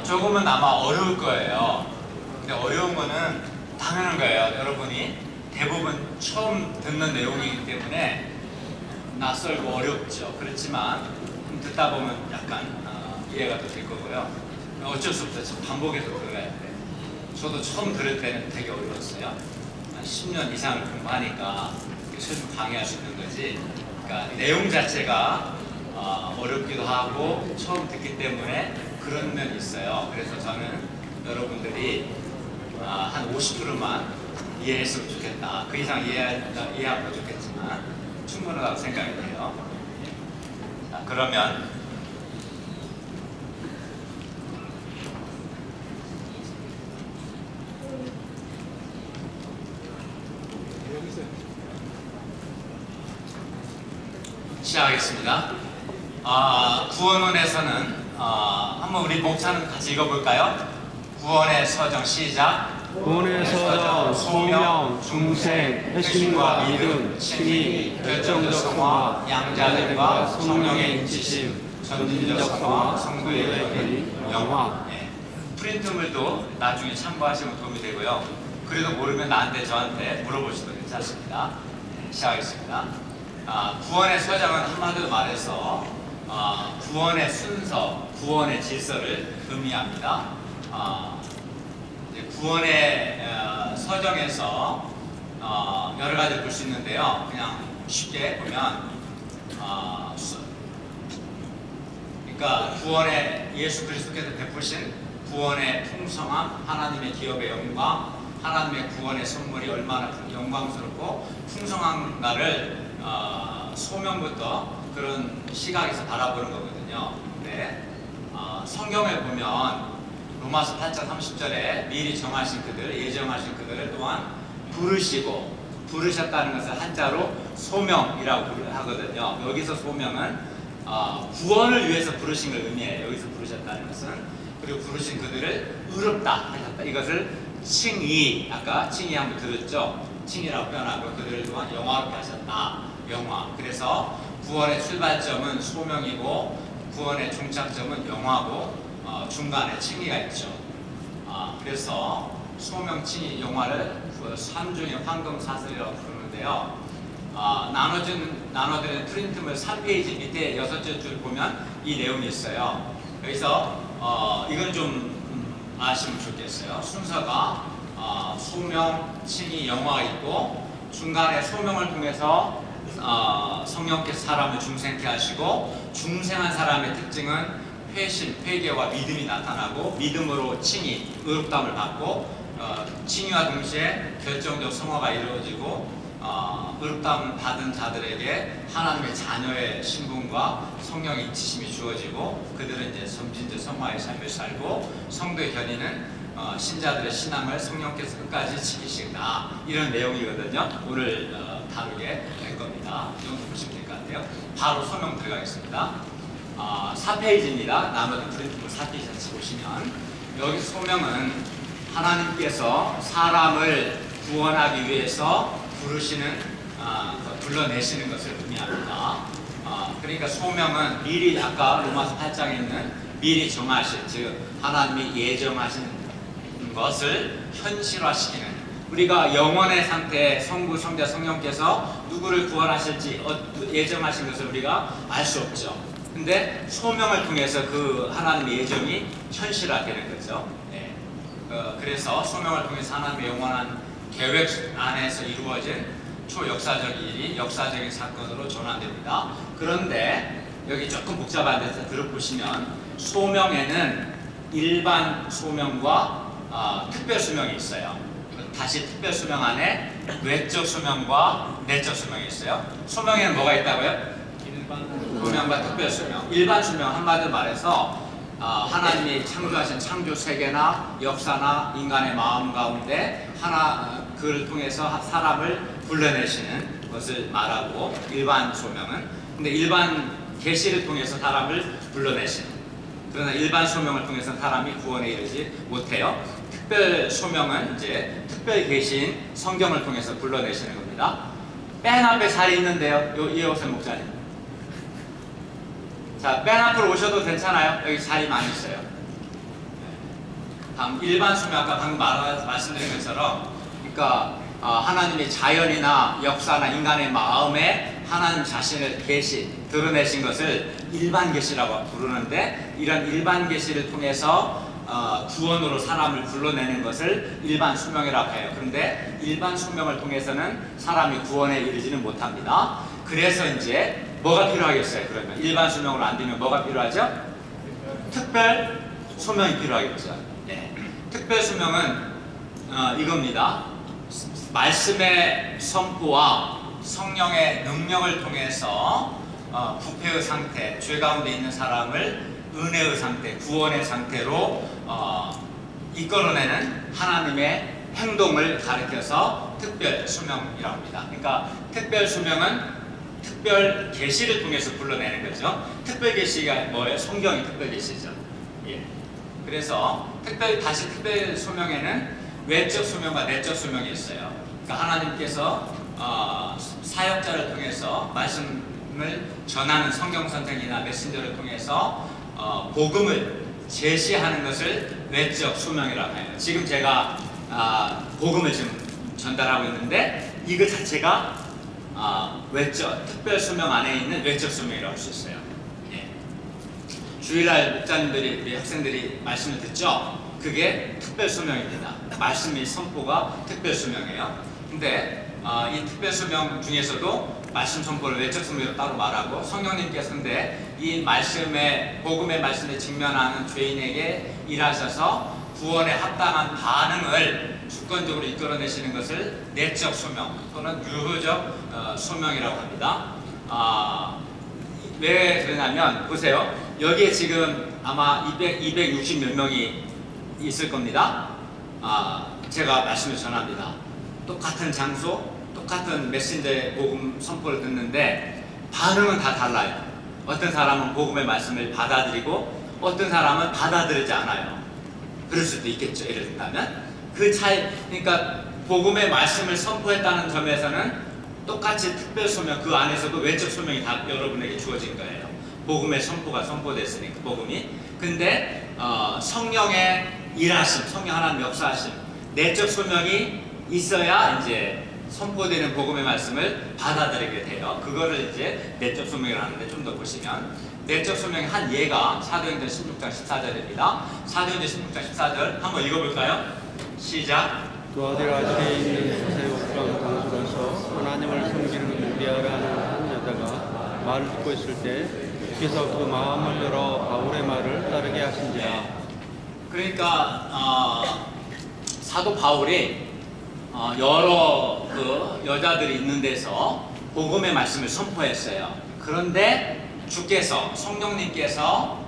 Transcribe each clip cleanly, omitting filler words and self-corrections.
조금은 아마 어려울 거예요. 근데 어려운 거는 당연한 거예요. 여러분이 대부분 처음 듣는 내용이기 때문에 낯설고 어렵죠. 그렇지만 듣다 보면 약간 이해가 또 될 거고요. 어쩔 수 없어요. 반복해서 들어야 돼. 저도 처음 들을 때는 되게 어려웠어요. 한 10년 이상을 공부하니까 최소 강의할 수 있는 거지. 그러니까 내용 자체가 어렵기도 하고 처음 듣기 때문에 그런 면이 있어요. 그래서 저는 여러분들이 한 50%만 이해했으면 좋겠다. 그 이상 이해하면 좋겠지만 충분하다고 생각이 돼요. 자, 그러면 시작하겠습니다. 구원원에서는 한번 우리 목차는 같이 읽어볼까요? 구원의 서정 시작. 구원의 서정, 소명, 중생, 회심과 믿음, 칭의, 결정적 성화, 양자됨과 성령의 인치심, 전진적 성화, 성도의 연결, 영화. 프린트물도 나중에 참고하시면 도움이 되고요. 그래도 모르면 저한테 물어보셔도 괜찮습니다. 시작하겠습니다. 구원의 서정은 한마디로 말해서 구원의 순서, 구원의 질서를 의미합니다. 구원의 서정에서 여러 가지 볼 수 있는데요. 그냥 쉽게 보면 그러니까 구원의 예수 그리스도께서 베푸신 구원의 풍성함, 하나님의 기업의 영광, 하나님의 구원의 선물이 얼마나 영광스럽고 풍성한가를 소명부터 그런 시각에서 바라보는 거거든요. 근데 성경을 보면 로마서 8장 30절에 미리 정하신 그들, 예정하신 그들을 또한 부르셨다는 것을 한자로 소명이라고 하거든요. 여기서 소명은 구원을 위해서 부르신 걸 의미해요. 여기서 부르셨다는 것은. 그리고 부르신 그들을 의롭다 하셨다. 이것을 칭의, 아까 칭의 한번 들었죠? 칭의라고 표현하고 그들을 또한 영화롭게 하셨다. 영화. 그래서 구원의 출발점은 소명이고 구원의 종착점은 영화고 중간에 칭의가 있죠. 그래서 소명, 칭의, 영화를 삼중의 황금사슬이라고 부르는데요. 나눠드리는 프린트물 3페이지 밑에 6째 줄 보면 이 내용이 있어요. 여기서 이건 좀 아시면 좋겠어요. 순서가 소명, 칭의, 영화가 있고 중간에 소명을 통해서 성령께서 사람을 중생케 하시고 중생한 사람의 특징은 회심, 회개와 믿음이 나타나고 믿음으로 칭의, 의롭다함을 받고 칭의와 동시에 결정적 성화가 이루어지고 의롭다함을 받은 자들에게 하나님의 자녀의 신분과 성령의 인치심이 주어지고 그들은 이제 점진적 성화의 삶을 살고 성도의 견인은 신자들의 신앙을 성령께서 끝까지 지키시다. 이런 내용이거든요. 오늘 다루게 될 겁니다. 이 정도 보시면 될 것 같아요. 바로 소명 들어가겠습니다. 4페이지입니다. 나머지 프린트물 4페이지 같이 보시면 여기 소명은 하나님께서 사람을 구원하기 위해서 불러내시는 것을 의미합니다. 그러니까 소명은 미리 아까 로마서 8장에 있는 미리 정하신, 즉 하나님이 예정하신 것을 현실화시키는, 우리가 영원의 상태에 성부, 성자, 성령께서 누구를 구원하실지 예정하신 것을 우리가 알 수 없죠. 근데 소명을 통해서 그 하나님의 예정이 현실화되는 거죠. 네. 그래서 소명을 통해서 하나님의 영원한 계획 안에서 이루어진 초역사적인 일이 역사적인 사건으로 전환됩니다. 그런데 여기 조금 복잡한 데서 들어보시면 소명에는 일반 소명과 특별 소명이 있어요. 다시 특별 소명 안에 외적 소명과 내적 소명이 있어요. 소명에는 뭐가 있다고요? 소명과 특별 소명. 일반 소명 한마디로 말해서 하나님이 창조하신 창조 세계나 역사나 인간의 마음 가운데 그를 통해서 사람을 불러내시는 것을 말하고 일반 소명은. 근데 일반 계시를 통해서 사람을 불러내시는. 그러나 일반 소명을 통해서 사람이 구원에 이르지 못해요. 특별 소명은 이제 특별 계시인 성경을 통해서 불러내시는 겁니다. 맨 앞에 자리 있는데요. 이호선 목사님. 자, 맨 앞으로 오셔도 괜찮아요. 여기 자리 많이 있어요. 일반 소명 아까 방금 말씀드린 것처럼 그러니까 하나님의 자연이나 역사나 인간의 마음에 하나님 자신을 드러내신 것을 일반 계시라고 부르는데 이런 일반 계시를 통해서 구원으로 사람을 불러내는 것을 일반 소명이라고 해요. 그런데 일반 소명을 통해서는 사람이 구원에 이르지는 못합니다. 그래서 이제 뭐가 필요하겠어요? 그러면 일반 소명으로 안 되면 뭐가 필요하죠? 특별 소명이 필요하겠죠. 네. 특별 소명은 이겁니다. 말씀의 선포와 성령의 능력을 통해서 부패의 상태, 죄 가운데 있는 사람을 은혜의 상태, 구원의 상태로 이끌어내는 하나님의 행동을 가리켜서 특별 소명이라고 합니다. 그러니까 특별 소명은 특별 계시를 통해서 불러내는 거죠. 특별 계시가 뭐예요? 성경이 특별 계시죠. 예. 그래서 특별 소명에는 외적 소명과 내적 소명이 있어요. 그러니까 하나님께서 사역자를 통해서 말씀을 전하는 성경 선생이나 메신저를 통해서 복음을 제시하는 것을 외적 소명이라고 해요. 지금 제가 복음을 지금 전달하고 있는데 이거 자체가 외적 특별 소명 안에 있는 외적 소명이라고 할 수 있어요. 예. 주일날 목사님들이 우리 학생들이 말씀을 듣죠. 그게 특별 소명입니다. 말씀의 선포가 특별 소명이에요. 근데 이 특별 소명 중에서도 말씀 선포를 외적 소명으로 따로 말하고 성령님께서 근데 이 말씀의 복음의 말씀에 직면하는 죄인에게 일하셔서 구원에 합당한 반응을 주권적으로 이끌어내시는 것을 내적 소명 또는 유효적 소명이라고 합니다. 왜 그러냐면 보세요. 여기에 지금 아마 260 몇 명이 있을 겁니다. 제가 말씀을 전합니다. 똑같은 장소, 똑같은 메신저의 복음 선포를 듣는데 반응은 다 달라요. 어떤 사람은 복음의 말씀을 받아들이고 어떤 사람은 받아들이지 않아요. 그럴 수도 있겠죠. 예를 든다면 그 차이, 그러니까 복음의 말씀을 선포했다는 점에서는 똑같이 특별 소명, 그 안에서도 외적 소명이 다 여러분에게 주어진 거예요. 복음의 선포가 선포됐으니까 복음이. 근데 성령의 일하심, 성령 하나님 역사하심, 내적 소명이 있어야 이제 선포되는 복음의 말씀을 받아들이게 돼요. 그거를 이제 내적 소명이라고 하는데 좀 더 보시면 내적 소명의 한 예가 사도행전 16장 14절입니다. 사도행전 16장 14절 한번 읽어볼까요? 시작. 두아디라지에 있는 곳에 옥방 강수로서 하나님을 섬기는 루디아라는 한 여자가 말을 듣고 있을 때 주께서 그 마음을 열어 바울의 말을 따르게 하신지라. 네. 그러니까 사도 바울이 여러 그 여자들이 있는 데서 복음의 말씀을 선포했어요. 그런데 주께서 성령님께서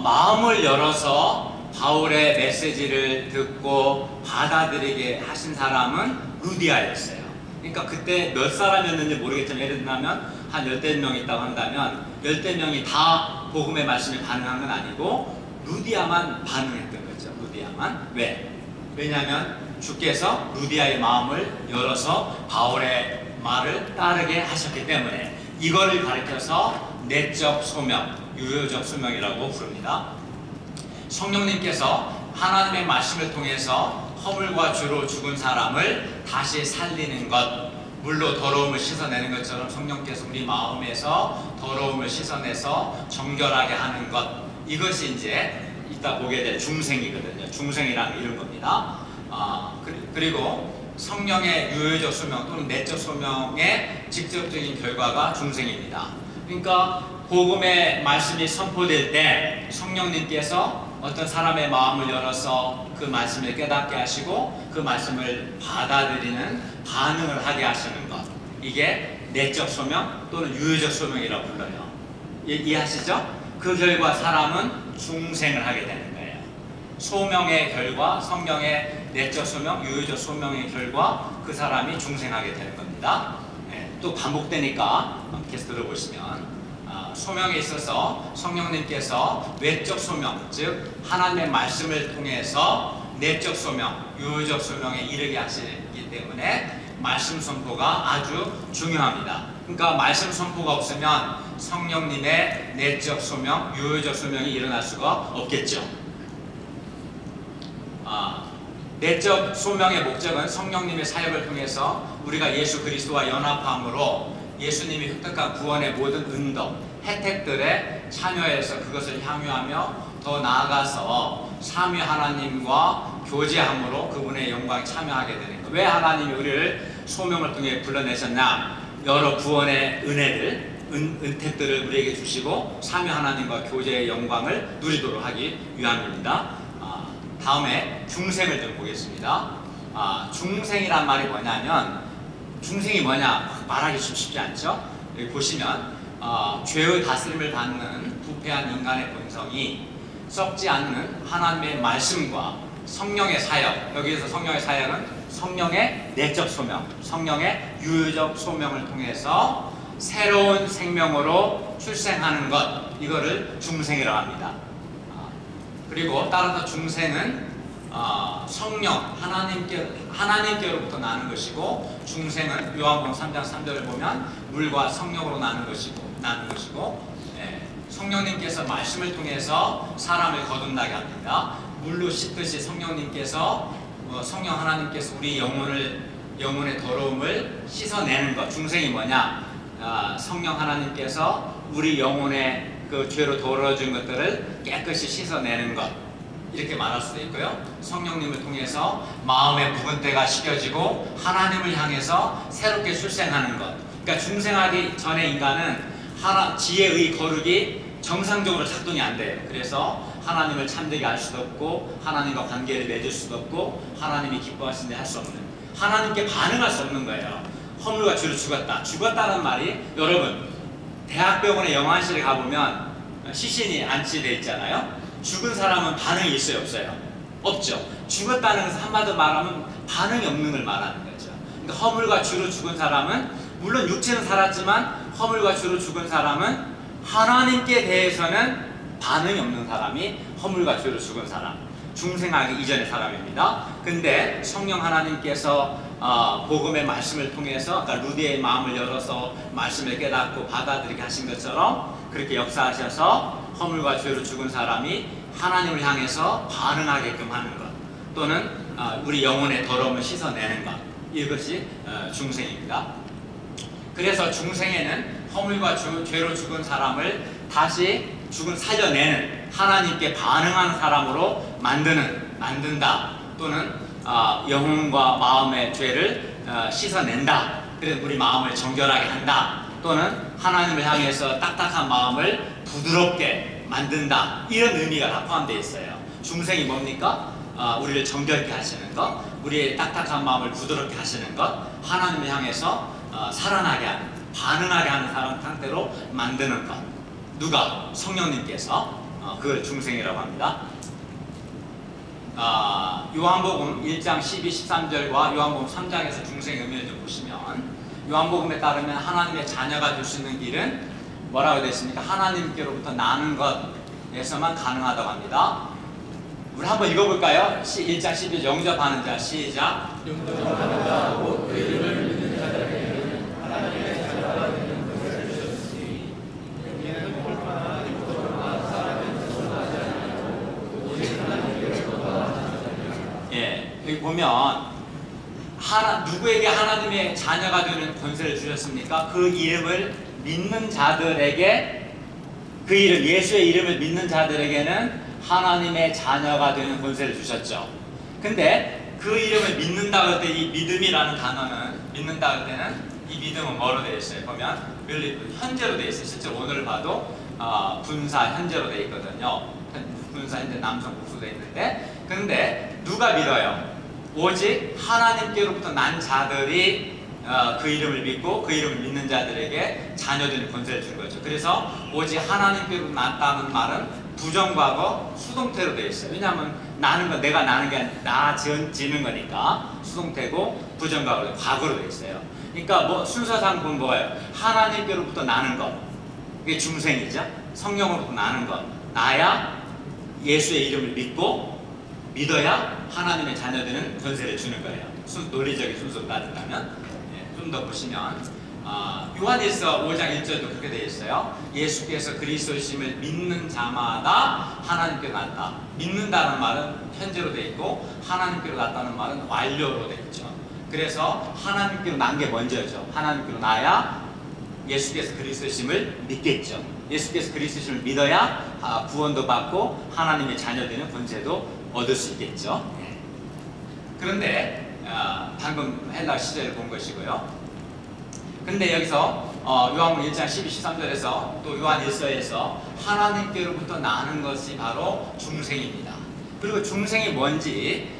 마음을 열어서 바울의 메시지를 듣고 받아들이게 하신 사람은 루디아였어요. 그러니까 그때 몇 사람이었는지 모르겠지만 예를 들면 한 10명 있다고 한다면 10명이 다 복음의 말씀에 반응한 건 아니고 루디아만 반응했던 거죠. 루디아만. 왜? 왜냐하면 주께서 루디아의 마음을 열어서 바울의 말을 따르게 하셨기 때문에 이거를 가리켜서 내적 소명, 유효적 소명이라고 부릅니다. 성령님께서 하나님의 말씀을 통해서 허물과 죄로 죽은 사람을 다시 살리는 것, 물로 더러움을 씻어내는 것처럼 성령께서 우리 마음에서 더러움을 씻어내서 정결하게 하는 것, 이것이 이제 이따 보게 될 중생이거든요. 중생이라는 이런 겁니다. 그리고 성령의 유효적 소명 또는 내적 소명의 직접적인 결과가 중생입니다. 그러니까 복음의 말씀이 선포될 때 성령님께서 어떤 사람의 마음을 열어서 그 말씀을 깨닫게 하시고 그 말씀을 받아들이는 반응을 하게 하시는 것, 이게 내적 소명 또는 유효적 소명이라고 불러요. 이해하시죠? 그 결과 사람은 중생을 하게 되는 거예요. 소명의 결과, 성령의 내적 소명, 유효적 소명의 결과 그 사람이 중생하게 되는 겁니다. 또 반복되니까 계속 들어보시면 소명에 있어서 성령님께서 외적 소명, 즉 하나님의 말씀을 통해서 내적 소명, 유효적 소명에 이르게 하시기 때문에 말씀 선포가 아주 중요합니다. 그러니까 말씀 선포가 없으면 성령님의 내적 소명, 유효적 소명이 일어날 수가 없겠죠. 내적 소명의 목적은 성령님의 사역을 통해서 우리가 예수 그리스도와 연합함으로 예수님이 획득한 구원의 모든 은덕, 혜택들에 참여해서 그것을 향유하며 더 나아가서 삼위 하나님과 교제함으로 그분의 영광에 참여하게 되는 것. 왜 하나님이 우리를 소명을 통해 불러내셨나? 여러 구원의 은혜들, 은택들을 우리에게 주시고 삼위 하나님과 교제의 영광을 누리도록 하기 위함입니다. 다음에 중생을 좀 보겠습니다. 중생이란 말이 뭐냐면, 중생이 뭐냐 말하기 좀 쉽지 않죠? 여기 보시면 죄의 다스림을 받는 부패한 인간의 본성이 썩지 않는 하나님의 말씀과 성령의 사역, 여기에서 성령의 사역은 성령의 내적 소명, 성령의 유효적 소명을 통해서 새로운 생명으로 출생하는 것, 이거를 중생이라고 합니다. 그리고 따라서 중생은 성령, 하나님께로부터 나는 것이고, 중생은 요한복음 3장 3절을 보면 물과 성령으로 나는 것이고, 성령님께서 말씀을 통해서 사람을 거듭나게 합니다. 물로 씻듯이 성령님께서 성령 하나님께서 우리 영혼의 더러움을 씻어내는 것. 중생이 뭐냐? 성령 하나님께서 우리 영혼의 그 죄로 더러워진 것들을 깨끗이 씻어내는 것, 이렇게 말할 수도 있고요. 성령님을 통해서 마음의 묵은 때가 씻겨지고 하나님을 향해서 새롭게 출생하는 것. 그러니까 중생하기 전에 인간은 지혜의 거룩이 정상적으로 작동이 안 돼요. 그래서 하나님을 참되게 할 수도 없고, 하나님과 관계를 맺을 수도 없고, 하나님이 기뻐하신 데 할 수 없는, 하나님께 반응할 수 없는 거예요. 허물과 죄로 죽었다는 말이, 여러분 대학병원에 영안실에 가보면 시신이 안치되어 있잖아요. 죽은 사람은 반응이 있어요, 없어요? 없죠. 죽었다는 것은 한마디로 말하면 반응이 없는 걸 말하는 거죠. 그러니까 허물과 죄로 죽은 사람은, 물론 육체는 살았지만 허물과 죄로 죽은 사람은 하나님께 대해서는 반응이 없는 사람이 허물과 죄로 죽은 사람, 중생하기 이전의 사람입니다. 근데 성령 하나님께서 복음의 말씀을 통해서 아까 루디의 마음을 열어서 말씀을 깨닫고 받아들이게 하신 것처럼 그렇게 역사하셔서 허물과 죄로 죽은 사람이 하나님을 향해서 반응하게끔 하는 것, 또는 우리 영혼의 더러움을 씻어내는 것, 이것이 중생입니다. 그래서 중생에는 허물과 죄로 죽은 사람을 다시 살려내는, 하나님께 반응하는 사람으로 만든다, 또는 영혼과 마음의 죄를 씻어낸다, 그래서 우리 마음을 정결하게 한다, 또는 하나님을 향해서 딱딱한 마음을 부드럽게 만든다, 이런 의미가 다 포함되어 있어요. 중생이 뭡니까? 우리를 정결케 하시는 것, 우리의 딱딱한 마음을 부드럽게 하시는 것, 하나님을 향해서 살아나게 하는, 반응하게 하는 사람 상태로 만드는 것. 누가? 성령님께서. 그걸 중생이라고 합니다. 요한복음 1장 12, 13절과 요한복음 3장에서 중생의 의미를 좀 보시면, 요한복음에 따르면 하나님의 자녀가 될 수 있는 길은 뭐라고 되어 있습니까? 하나님께로부터 나는 것에서만 가능하다고 합니다. 우리 한번 읽어볼까요? 1장 12절 영접하는 자, 시작. 영접하는 자, 곧 그 이름을 믿는 자들에게는 하나님의 자녀가 되는 것을 주셨으니, 여기에는 옳거나 육도로나 사람의 소원하지 않고 오직 하나님께로부터 나는 자들이라. 여기 보면 누구에게 하나님의 자녀가 되는 권세를 주셨습니까? 그 이름을 믿는 자들에게, 그 이름, 예수의 이름을 믿는 자들에게는 하나님의 자녀가 되는 권세를 주셨죠. 근데 그 이름을 믿는다고 할 때 이 믿음이라는 단어는, 믿는다 할 때는 이 믿음은 뭐로 되어 있어요? 보면 현재로 되어 있어요. 실제 오늘 봐도 분사 현재로 되어 있거든요. 분사 현재 남성 복수 되어 있는데, 근데 누가 믿어요? 오직 하나님께로부터 난 자들이 그 이름을 믿고 그 이름을 믿는 자들에게 자녀되는 권세를 준 거죠. 그래서 오직 하나님께로부터 났다는 말은 부정과거 수동태로 되어 있어요. 왜냐하면 나는 거, 내가 나는 게 나 지는 거니까 수동태고, 부정과거로 과거로 되어 있어요. 그러니까 순서상 보면 뭐예요? 하나님께로부터 나는 것, 그게 중생이죠. 성령으로부터 나는 것, 나야 예수의 이름을 믿어야 하나님의 자녀되는 권세를 주는 거예요. 논리적인 순서로 따진다면. 좀 더 보시면 요한일서 5장 1절도 그렇게 되어 있어요. 예수께서 그리스도이심을 믿는 자마다 하나님께로 났다. 믿는다는 말은 현재로 돼 있고 하나님께로 났다는 말은 완료로 돼 있죠. 그래서 하나님께로 난 게 먼저죠. 하나님께로 나야 예수께서 그리스도이심을 믿겠죠. 예수께서 그리스도이심을 믿어야 구원도 받고 하나님의 자녀되는 권세도 얻을 수 있겠죠. 그런데 방금 헬라 시제를 본 것이고요. 근데 여기서 요한복음 1장 12, 13절에서 또 요한 1서에서 하나님께로부터 나는 것이 바로 중생입니다. 그리고 중생이 뭔지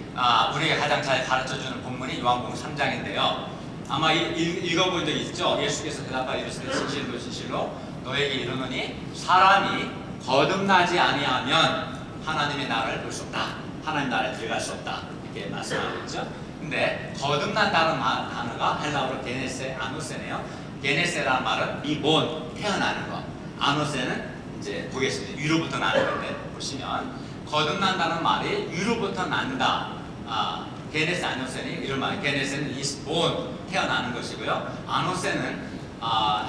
우리에게 가장 잘 가르쳐주는 본문이 요한복음 3장인데요. 아마 읽어본 적 있죠? 예수께서 대답하여 이르시되 진실로 진실로 너에게 이르노니 사람이 거듭나지 아니하면 하나님의 나라를 볼 수 없다. 하나님 나라에 들어갈 수 없다. 이렇게 말씀하고 있죠. 근데 거듭난다는 단어가 헬라어로 게네세 아노세네요. 게네세라는 말은 리본, 태어나는 것. 아노세는 이제 보겠습니다. 위로부터 나는 건데 보시면 거듭난다는 말이 위로부터 난다. 게네세 아노세는 이런 말. 게네세는 is born, 태어나는 것이고요. 아노세는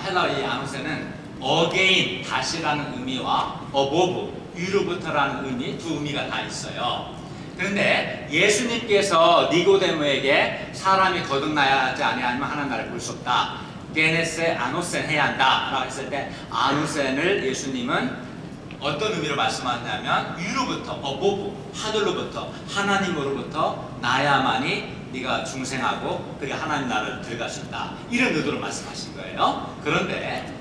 헬라어 이 아노세는 again, 다시라는 의미와 above, 위로부터라는 의미, 두 의미가 다 있어요. 그런데 예수님께서 니고데모에게 사람이 거듭나야지 아니하면 하나님 나라를 볼 수 없다. 게네세 아노센 해야 한다 라고 했을 때 아노센을 예수님은 어떤 의미로 말씀하냐면 위로부터, above, 하늘로부터, 하나님으로부터 나야만이 네가 중생하고 그리고 하나님 나라를 들어갈 수 있다. 이런 의도로 말씀하신 거예요. 그런데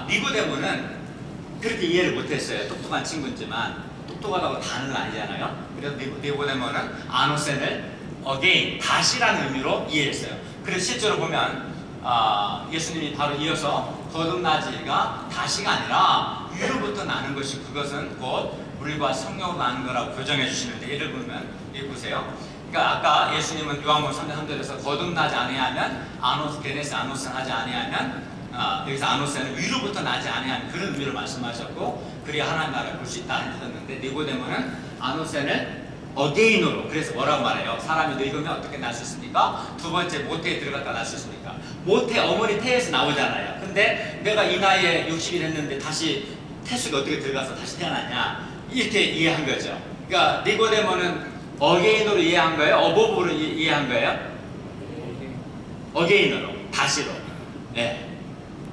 니고데모는 그렇게 이해를 못했어요. 똑똑한 친구지만 똑똑하다고 다는 건 아니잖아요. 그래서 니고데모는 아노센을 again, 다시라는 의미로 이해했어요. 그래서 실제로 보면 예수님이 바로 이어서 거듭나지가 다시가 아니라 위로부터 나는 것이 그것은 곧 물과 성령으로 나는 거라고 교정해 주시는데 예를 들면 여기 보세요. 그러니까 아까 예수님은 요한복음 3장 3절에서 거듭나지 아니하면 게네스 아노센 하지 아니하면 여기서 아노세는 위로부터 나지 아니하는 그런 의미로 말씀하셨고 그래야 하나님 나라를 볼 수 있다 하셨는데 니고데모는 아노센을 어게인으로 그래서 뭐라고 말해요? 사람이 늙으면 어떻게 날 수 있습니까? 두 번째 모태에 들어갔다 날 수 있습니까? 모태 어머니 태에서 나오잖아요. 근데 내가 이 나이에 60일 했는데 다시 태수가 어떻게 들어가서 다시 태어나냐 이렇게 이해한 거죠. 그러니까 니고데모는 어게인으로 이해한 거예요? 어보브로 이해한 거예요? 어게인으로 다시로. 네.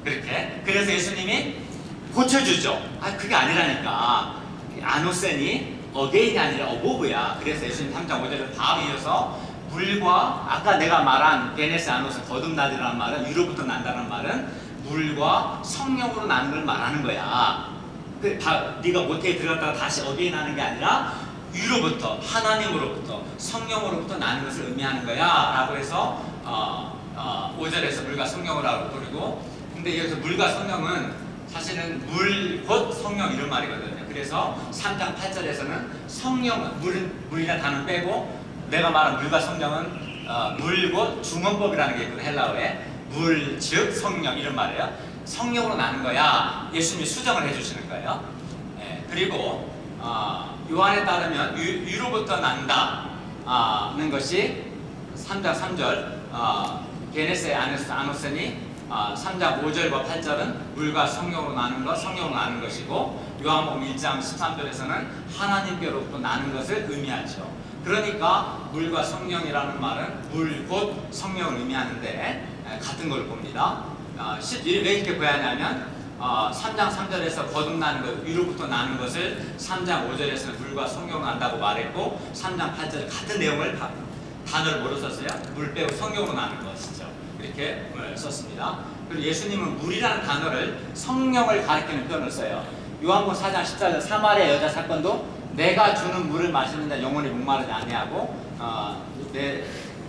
그렇게. 그래서 예수님이 고쳐주죠. 그게 아니라니까. 아노센이 어게인이 아니라 어보브야. 그래서 예수님 3장 5절에서 다음 이어서 물과 아까 내가 말한 게네스 아노센 거듭나리라는 말은 위로부터 난다는 말은 물과 성령으로 나는 걸 말하는 거야. 네가 모태에 들어갔다가 다시 어게인 하는 게 아니라 위로부터 하나님으로부터 성령으로부터 나는 것을 의미하는 거야 라고 해서 5절에서 물과 성령이라고 부르고 근데 여기서 물과 성령은 사실은 물 곧 성령 이런 말이거든요. 그래서 3장 8절에서는 성령, 물이라는 단어는 빼고 내가 말한 물과 성령은 물 곧 중원법이라는 게 있거든요. 헬라어에 물 즉 성령 이런 말이에요. 성령으로 나는 거야. 예수님이 수정을 해주시는 거예요. 그리고 요한에 따르면 위로부터 난다는 것이 3장 3절 게네세 아노센이 3장 5절과 8절은 물과 성령으로 나는 것, 성령으로 나는 것이고 요한복음 1장 13절에서는 하나님께로부터 나는 것을 의미하죠. 그러니까 물과 성령이라는 말은 물 곧 성령을 의미하는데 같은 걸 봅니다. 왜 이렇게 구하냐면 3장 3절에서 거듭나는 것, 위로부터 나는 것을 3장 5절에서는 물과 성령으로 난다고 말했고 3장 8절에 같은 내용을 단어를 뭐로 썼어요? 물 빼고 성령으로 나는 것이죠. 이렇게 썼습니다. 그리고 예수님은 물이라는 단어를 성령을 가리키는 표현을 써요. 요한복음 4장 14절 사마리아 여자 사건도 내가 주는 물을 마시는 자 영원히 목마르지 아니하고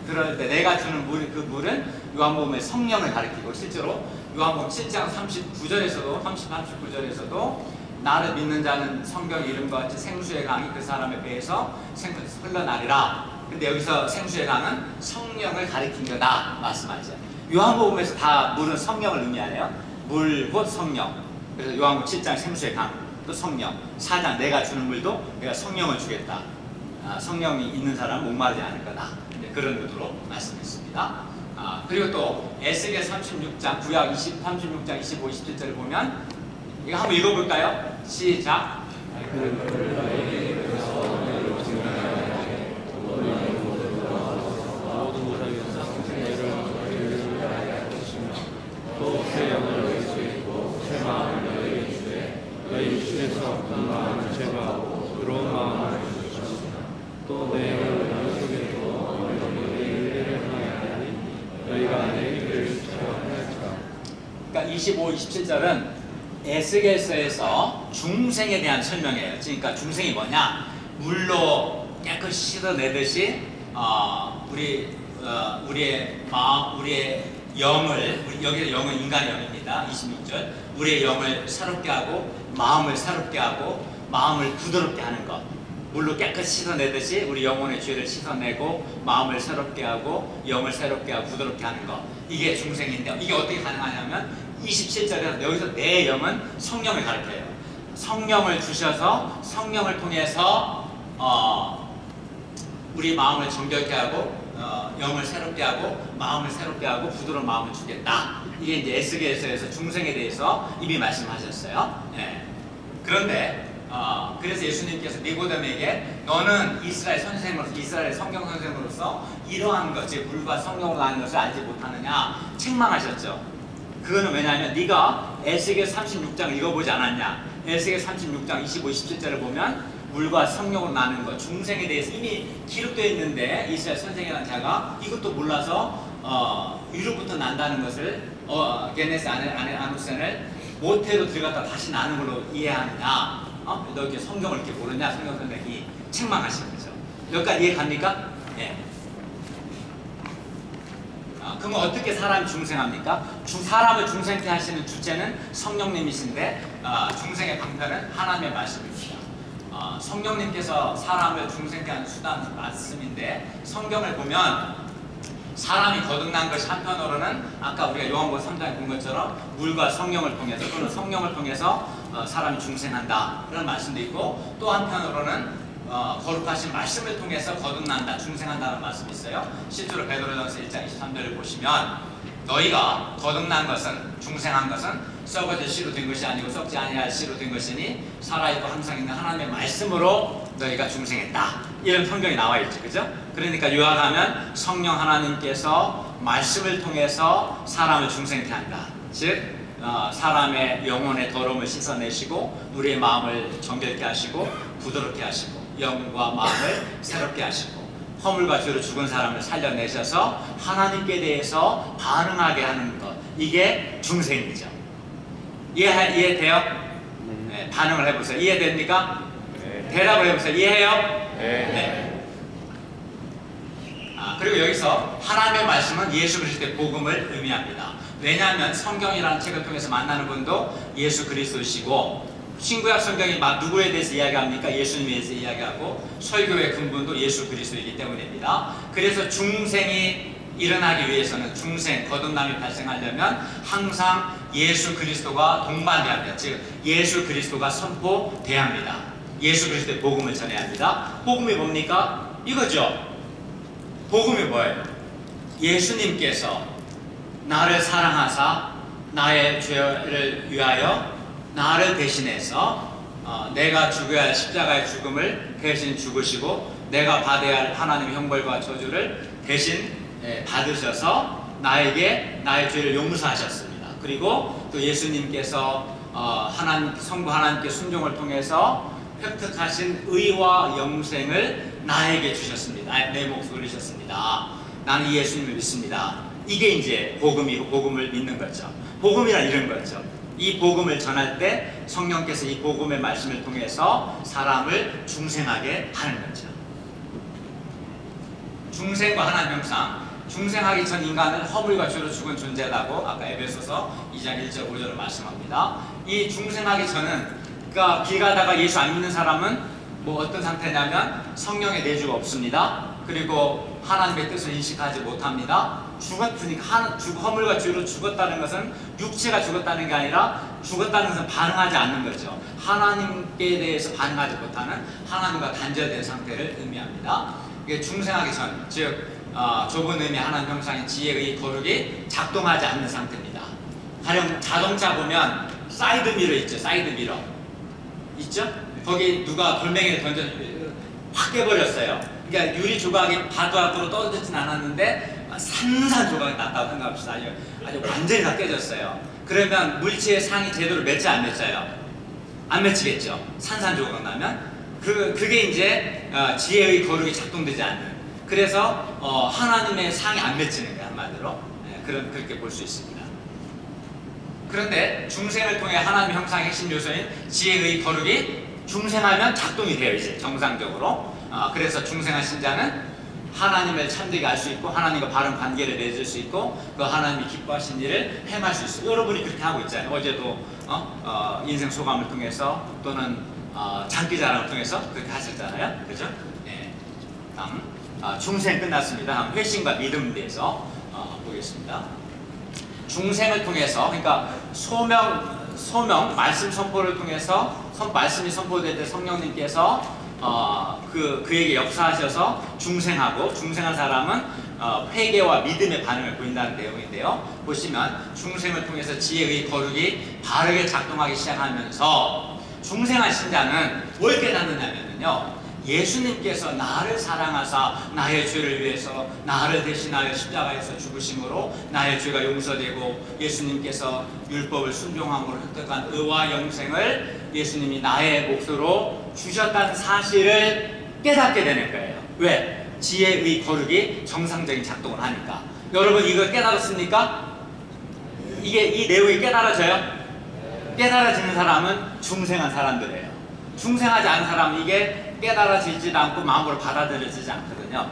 그럴 때 내가 주는 그 물은 요한복음의 성령을 가리키고 실제로 요한복음 7장 39절에서도 39절에서도 나를 믿는 자는 성경 이름과 같이 생수의 강이 그 사람의 배에서 흘러나리라. 근데 여기서 생수의 강은 성령을 가리킨 거다 말씀하죠. 요한복음에서 다 물은 성령을 의미하네요. 물 곧 성령. 그래서 요한복음 7장 생수의 강 또 성령. 4장 내가 주는 물도 내가 성령을 주겠다. 성령이 있는 사람은 목마르지 않을 거다. 그런 의도로 말씀했습니다. 그리고 또 에스겔 36장 구약 36장 25, 27절을 보면 이거 한번 읽어볼까요? 시작. 모든 무상에서 너희를 또새 영을 너희 주시고 새 마음을 너희에게 주되 너희 중에서 어떤 마음을 제거하고 그런 마음을 주시고 또내 영을 너희 속에 두고 너희 의를 행하니 너희가 내 일을 체험할지라. 그러니까 25, 27절은 에스겔서에서 중생에 대한 설명이에요. 그러니까 중생이 뭐냐? 물로 깨끗이 씻어내듯이 우리의 마음, 우리의 영을, 여기서 영은 인간의 영입니다. 26절. 우리의 영을 새롭게 하고 마음을 새롭게 하고 마음을 부드럽게 하는 것. 물로 깨끗이 씻어내듯이 우리 영혼의 죄를 씻어내고 마음을 새롭게 하고 영을 새롭게 하고 부드럽게 하는 것. 이게 중생인데 이게 어떻게 가능하냐면 27절에서 여기서 내 영은 성령을 가르쳐요. 성령을 주셔서 성령을 통해서 우리 마음을 정결케 하고 영을 새롭게 하고 마음을 새롭게 하고 부드러운 마음을 주겠다. 이게 이제 에스겔서에서 중생에 대해서 이미 말씀하셨어요. 네. 그런데 그래서 예수님께서 니고데모에게 너는 이스라엘 선생으로서 이스라엘 성경 선생으로서 이러한 것, 즉 물과 성령으로 나는 것을 알지 못하느냐 책망하셨죠. 그거는 왜냐하면 네가 에스겔 36장 읽어보지 않았냐. 에스겔 36장 25, 27절을 보면 물과 성령으로 나는 것, 중생에 대해서 이미 기록되어 있는데 이스라엘 선생이라는 자가 이것도 몰라서 위로부터 난다는 것을 게네스 아누센을 모태로 들어갔다 다시 나는 걸로 이해하느냐. 너 이렇게 성경을 이렇게 모르냐. 성경 선생이 책망하시는 거죠. 여기까지 이해 갑니까? 예. 그러면 어떻게 사람이 중생합니까? 사람을 중생케 하시는 주체는 성령님이신데 중생의 방편은 하나님의 말씀입니다. 성령님께서 사람을 중생케 하는 수단 말씀인데 성경을 보면 사람이 거듭난 것이 한편으로는 아까 우리가 요한복음 3장에 본 것처럼 물과 성령을 통해서 또는 성령을 통해서 사람이 중생한다 그런 말씀도 있고 또 한편으로는 거룩하신 말씀을 통해서 거듭난다, 중생한다는 말씀이 있어요. 실제로 베드로전서 1장 23절을 보시면 너희가 거듭난 것은 중생한 것은 썩어질 씨로 된 것이 아니고 썩지 아니할 씨로 된 것이니 살아있고 항상 있는 하나님의 말씀으로 너희가 중생했다. 이런 성경이 나와 있죠, 그죠? 그러니까 요약하면 성령 하나님께서 말씀을 통해서 사람을 중생케 한다. 즉 사람의 영혼의 더러움을 씻어내시고 우리의 마음을 정결케 하시고 부드럽게 하시고 영과 마음을 새롭게 하시고 허물과 죄로 죽은 사람을 살려내셔서 하나님께 대해서 반응하게 하는 것, 이게 중생이죠. 이해돼요? 네, 반응을 해보세요. 이해됩니까? 네. 대답을 해보세요. 이해해요? 네. 네. 그리고 여기서 하나님의 말씀은 예수 그리스도의 복음을 의미합니다. 왜냐하면 성경이라는 책을 통해서 만나는 분도 예수 그리스도시고 신구약 성경이 누구에 대해서 이야기합니까? 예수님에 대해서 이야기하고 설교의 근본도 예수 그리스도이기 때문입니다. 그래서 중생이 일어나기 위해서는 중생, 거듭남이 발생하려면 항상 예수 그리스도가 동반돼야 합니다. 즉 예수 그리스도가 선포돼야 합니다. 예수 그리스도의 복음을 전해야 합니다. 복음이 뭡니까? 이거죠. 복음이 뭐예요? 예수님께서 나를 사랑하사 나의 죄를 위하여 나를 대신해서 내가 죽어야 할 십자가의 죽음을 대신 죽으시고 내가 받아야 할 하나님의 형벌과 저주를 대신 받으셔서 나에게 나의 죄를 용서하셨습니다. 그리고 또 예수님께서 성부 하나님께 순종을 통해서 획득하신 의와 영생을 나에게 주셨습니다. 내 몫을 올리셨습니다. 나는 예수님을 믿습니다. 이게 이제 복음이고 복음을 믿는 거죠. 복음이란 이런 거죠. 이 복음을 전할 때 성령께서 이 복음의 말씀을 통해서 사람을 중생하게 하는 거죠. 중생과 하나님 형상. 중생하기 전 인간은 허물과 죄로 죽은 존재라고 아까 에베소서 2장 1절 5절을 말씀합니다. 이 중생하기 전은 그러니까 길 가다가 예수 안 믿는 사람은 뭐 어떤 상태냐면 성령의 내주가 없습니다. 그리고 하나님의 뜻을 인식하지 못합니다. 죽었으니까 허물과 죄로 죽었다는 것은 육체가 죽었다는 게 아니라 죽었다는 것은 반응하지 않는 거죠. 하나님께 대해서 반응하지 못하는 하나님과 단절된 상태를 의미합니다. 이게 중생하기 전, 즉 좁은 의미 하나님 형상의 지혜의 거룩이 작동하지 않는 상태입니다. 가령 자동차 보면 사이드 미러 있죠. 사이드 미러 있죠? 거기 누가 돌멩이를 던져 확 깨버렸어요. 그러니까 유리 조각이 바도 앞으로 떨어지진 않았는데 산산 조각이 났다고 생각합시다. 아주 완전히 다 깨졌어요. 그러면 물체의 상이 제대로 맺지 안 맺혀요? 안 맺히겠죠. 산산 조각 나면 그게 이제 지혜의 거룩이 작동되지 않는. 그래서 하나님의 상이 안 맺히는 거예요. 한마디로 그렇게 볼 수 있습니다. 그런데 중생을 통해 하나님 형상의 핵심 요소인 지혜의 거룩이 중생하면 작동이 돼요. 이제 정상적으로. 그래서 중생한 신자는 하나님을 참되게 알 수 있고 하나님과 바른 관계를 맺을 수 있고 그 하나님이 기뻐하신 일을 행할 수 있어요. 여러분이 그렇게 하고 있잖아요. 어제도 인생 소감을 통해서 또는 장기자랑을 통해서 그렇게 하셨잖아요. 그죠? 네. 다음 중생 끝났습니다. 다음 회심과 믿음에 대해서 보겠습니다. 중생을 통해서, 그러니까 소명 말씀 선포를 통해서 말씀이 선포될 때 성령님께서 그에게 역사하셔서 중생한 사람은 회개와 믿음의 반응을 보인다는 내용인데요. 보시면 중생을 통해서 지혜의 거룩이 바르게 작동하기 시작하면서 중생한 신자는 뭘 깨닫느냐면요, 예수님께서 나를 사랑하사 나의 죄를 위해서 나를 대신하여 십자가에서 죽으심으로 나의 죄가 용서되고 예수님께서 율법을 순종함으로 획득한 의와 영생을 예수님이 나의 몫으로 주셨다는 사실을 깨닫게 되는 거예요. 왜? 지혜의 거룩이 정상적인 작동을 하니까. 여러분 이걸 깨달았습니까? 이 내용이 깨달아져요? 깨달아지는 사람은 중생한 사람들이에요. 중생하지 않은 사람은 이게 깨달아지지도 않고 마음으로 받아들여지지 않거든요.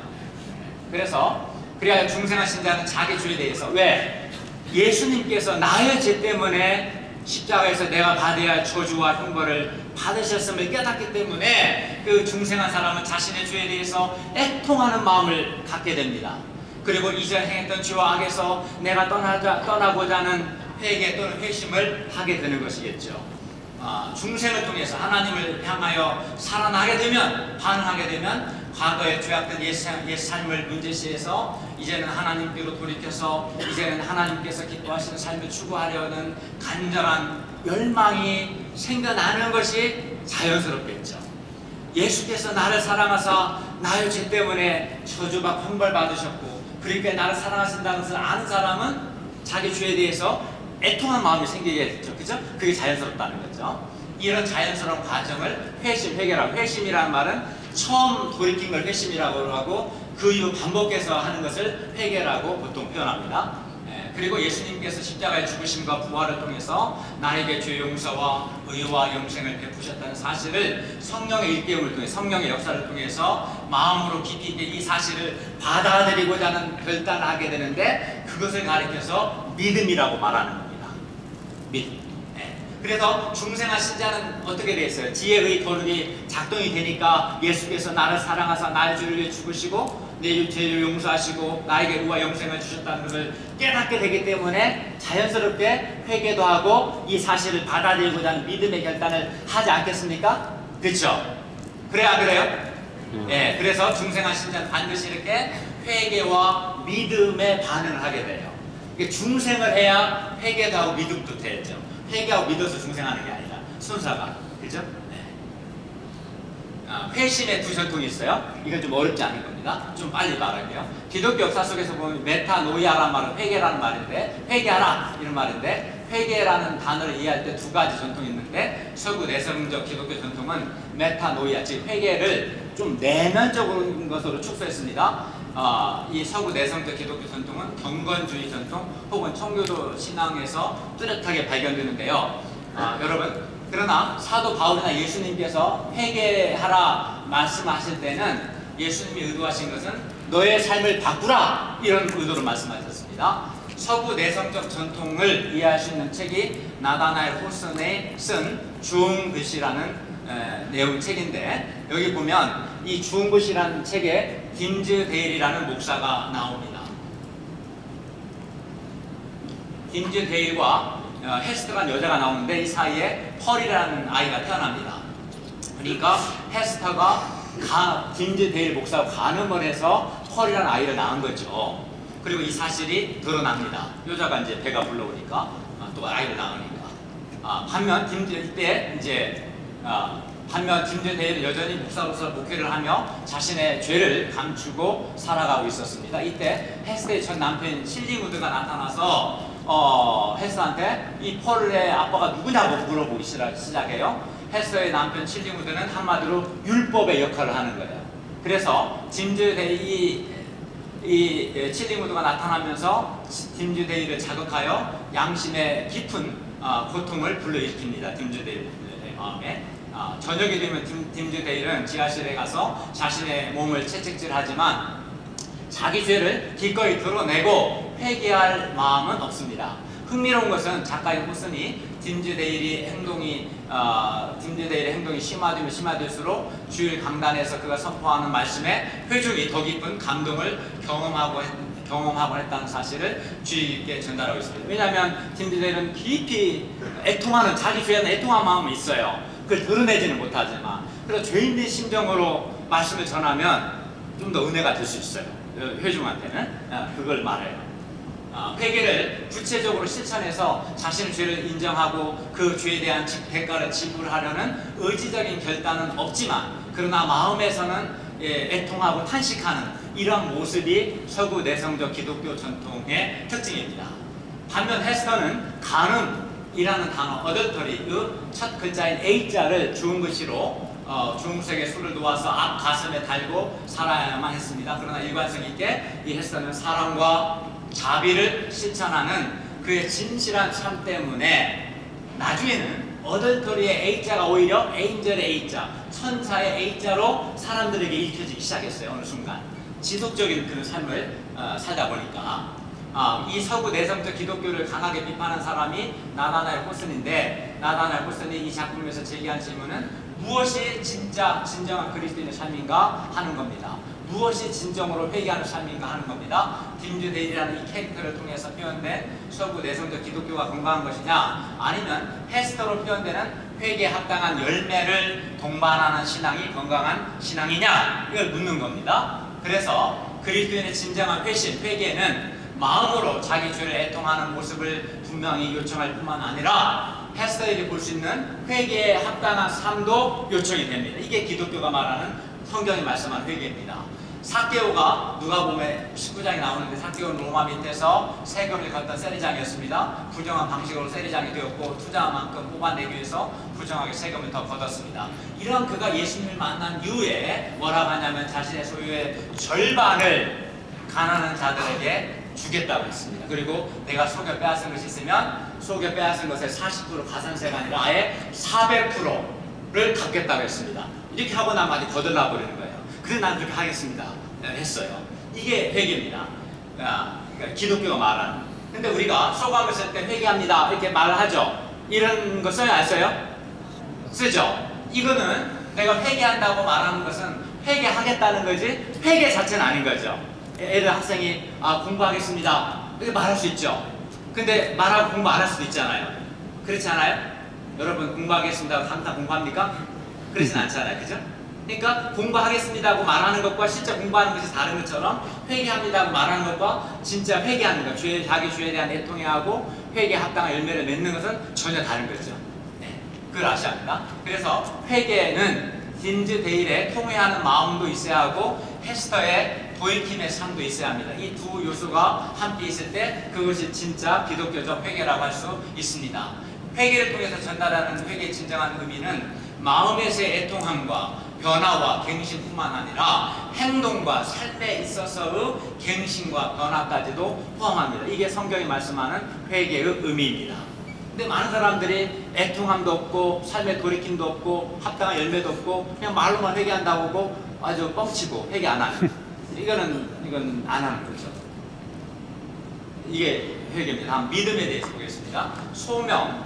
그래서 그래야 중생한 신자는 자기 죄에 대해서, 왜? 예수님께서 나의 죄 때문에 십자가에서 내가 받아야 할 저주와 형벌을 받으셨음을 깨닫기 때문에 그 중생한 사람은 자신의 죄에 대해서 애통하는 마음을 갖게 됩니다. 그리고 이전 행했던 죄와 악에서 내가 떠나고자 하는 회개 또는 회심을 하게 되는 것이겠죠. 중생을 통해서 하나님을 향하여 살아나게 되면, 반응하게 되면 과거에 죄악된 옛 삶을 문제시해서 이제는 하나님께로 돌이켜서 이제는 하나님께서 기뻐하시는 삶을 추구하려는 간절한 열망이 생겨나는 것이 자연스럽겠죠. 예수께서 나를 사랑하사 나의 죄 때문에 저주받고 형벌 받으셨고 그러니까 나를 사랑하신다는 것을 아는 사람은 자기 죄에 대해서 애통한 마음이 생기게 되죠. 그죠? 그게 자연스럽다는 거죠. 이런 자연스러운 과정을 회심이라고. 회심이라는 말은 처음 돌이킨 걸 회심이라고 하고 그 이후 반복해서 하는 것을 회개라고 보통 표현합니다. 그리고 예수님께서 십자가의 죽으심과 부활을 통해서 나에게 죄 용서와 의와 영생을 베푸셨다는 사실을 성령의 일깨움을 통해, 성령의 역사를 통해서 마음으로 깊이 있게 이 사실을 받아들이고자 하는 결단을 하게 되는데 그것을 가리켜서 믿음이라고 말하는 겁니다. 믿음. 그래서 중생한 신자는 어떻게 되어 있어요? 지혜의 거룩이 작동이 되니까 예수께서 나를 사랑하사 나의 죄를 위해 죽으시고 내 죄를 용서하시고 나에게 의와 영생을 주셨다는 것을 깨닫게 되기 때문에 자연스럽게 회개도 하고 이 사실을 받아들이고자 하는 믿음의 결단을 하지 않겠습니까? 그렇죠? 그래요, 안 그래요? 예, 그래서 중생한 신자는 반드시 이렇게 회개와 믿음의 반응을 하게 돼요. 중생을 해야 회개도 하고 믿음도 되죠. 회개하고 믿어서 중생하는 게 아니라 순서가. 그죠? 회심의 두 전통이 있어요. 이건 좀 어렵지 않을 겁니다. 좀 빨리 말할게요. 기독교 역사 속에서 보면 메타노이아라는 말은 회개라는 말인데, 회개하라 이런 말인데, 회개라는 단어를 이해할 때 두 가지 전통이 있는데 서구 내성적 기독교 전통은 메타노이아, 즉 회개를 좀 내면적인 것으로 축소했습니다. 이 서구 내성적 기독교 전통은 경건주의 전통 혹은 청교도 신앙에서 뚜렷하게 발견되는데요. 여러분, 그러나 사도 바울이나 예수님께서 회개하라 말씀하실 때는 예수님이 의도하신 것은 너의 삶을 바꾸라 이런 의도로 말씀하셨습니다. 서구 내성적 전통을 이해할 수 있는 책이 나다나엘 호슨의 쓴 주운 글씨라는 내용 책인데, 여기 보면 이 주운 글씨라는 책에 딘즈 데일이라는 목사가 나옵니다. 딘즈 데일과 헤스터라는 여자가 나오는데 이 사이에 펄이라는 아이가 태어납니다. 그러니까 헤스터가 딘즈 데일 목사와 간음을 해서 펄이라는 아이를 낳은 거죠. 그리고 이 사실이 드러납니다. 여자가 이제 배가 불러오니까 또 아이를 낳으니까. 반면 이때 이제 반면 디모데는 여전히 목사로서 목회를 하며 자신의 죄를 감추고 살아가고 있었습니다. 이때 헤스더의 전 남편인 실리무드가 나타나서 헤스더한테 이 폴의 아빠가 누구냐고 물어보기 시작해요. 헤스더의 남편 실리무드는 한마디로 율법의 역할을 하는 거예요. 그래서 디모데의 이 칠리무드가 나타나면서 디모데를 자극하여 양심의 깊은 고통을 불러일으킵니다. 디모데의 마음에. 저녁이 되면 디모데는 지하실에 가서 자신의 몸을 채찍질하지만 자기 죄를 기꺼이 드러내고 회개할 마음은 없습니다. 흥미로운 것은 작가인 호슨이 디모데의 행동이 심화되면 심화될수록 주일 강단에서 그가 선포하는 말씀에 회중이 더 깊은 감동을 경험하고 했다는 사실을 주의 깊게 전달하고 있습니다. 왜냐하면 디모데는 깊이 애통하는, 자기 죄에 대한 애통한 마음이 있어요. 그걸 드러내지는 못하지만, 그래서 죄인된 심정으로 말씀을 전하면 좀 더 은혜가 될 수 있어요. 회중한테는 그걸 말해요. 회개를 구체적으로 실천해서 자신의 죄를 인정하고 그 죄에 대한 대가를 지불하려는 의지적인 결단은 없지만, 그러나 마음에서는 애통하고 탄식하는 이런 모습이 서구 내성적 기독교 전통의 특징입니다. 반면 헤스더는 간음이라는 단어, 어덜터리, 그 첫 글자인 A자를 주운 글씨로 주홍색의 술을 놓아서 앞 가슴에 달고 살아야만 했습니다. 그러나 일관성 있게 이 헤스더는 사랑과 자비를 실천하는 그의 진실한 삶 때문에 나중에는 어덜터리의 A자가 오히려 에인절의 A자, 천사의 A자로 사람들에게 읽혀지기 시작했어요. 어느 순간 지속적인 그런 삶을 살다 보니까 이 서구 내성적 기독교를 강하게 비판한 사람이 나다나엘 호슨인데, 나다나엘 호슨이 이 작품에서 제기한 질문은 무엇이 진정한 그리스도인의 삶인가 하는 겁니다. 무엇이 진정으로 회개하는 삶인가 하는 겁니다. 디모데이라는 이 캐릭터를 통해서 표현된 서구 내성적 기독교가 건강한 것이냐, 아니면 헤스더로 표현되는 회개에 합당한 열매를 동반하는 신앙이 건강한 신앙이냐, 이걸 묻는 겁니다. 그래서 그리스도인의 진정한 회개는 마음으로 자기 죄를 애통하는 모습을 분명히 요청할 뿐만 아니라 헤스더에게 볼 수 있는 회개에 합당한 삶도 요청이 됩니다. 이게 기독교가 말하는, 성경이 말씀하는 회개입니다. 삭개오가 누가복음에 19장에 나오는데, 삭개오는 로마 밑에서 세금을 걷던 세리장이었습니다. 부정한 방식으로 세리장이 되었고 투자한 만큼 뽑아내기 위해서 부정하게 세금을 더 걷었습니다. 이런 그가 예수님을 만난 이후에 뭐라고 하냐면 자신의 소유의 절반을 가난한 자들에게 주겠다고 했습니다. 그리고 내가 속여 빼앗은 것이 있으면 속여 빼앗은 것의 40% 가산세가 아니라 아예 400%를 갚겠다고 했습니다. 이렇게 하고 나면 아주 거들나 버리는 거예요. 그래 난 그렇게 하겠습니다 했어요. 이게 회개입니다. 그러니까 기독교가 말하는. 근데 우리가 소감을 쓸 때 회개합니다 이렇게 말을 하죠. 이런 거 써요 안 써요? 쓰죠. 이거는 내가 회개한다고 말하는 것은 회개하겠다는 거지 회개 자체는 아닌 거죠. 애들 학생이 공부하겠습니다 이렇게 말할 수 있죠. 근데 말하고 공부 안 할 수도 있잖아요. 그렇지 않아요? 여러분 공부하겠습니다 항상 공부합니까? 그렇진 않잖아요. 그죠? 그러니까 공부하겠습니다고 말하는 것과 실제 공부하는 것이 다른 것처럼 회개합니다고 말하는 것과 진짜 회개하는 것, 자기 죄에 대한 애통해하고 회개에 합당한 열매를 맺는 것은 전혀 다른 거죠. 네, 그걸 아셔야 합니다. 그래서 회개는 디모데일의 통회하는 마음도 있어야 하고 헤스더의 돌이킴의 삶도 있어야 합니다. 이 두 요소가 함께 있을 때 그것이 진짜 기독교적 회개라고 할 수 있습니다. 회개를 통해서 전달하는 회개의 진정한 의미는 마음에서의 애통함과 변화와 갱신뿐만 아니라 행동과 삶에 있어서의 갱신과 변화까지도 포함합니다. 이게 성경이 말씀하는 회개의 의미입니다. 근데 많은 사람들이 애통함도 없고 삶의 돌이킴도 없고 합당한 열매도 없고 그냥 말로만 회개한다고 하고 아주 뻥치고 회개 안 하는 이건 안 하는 거죠. 이게 회개입니다. 다음 믿음에 대해서 보겠습니다. 소명,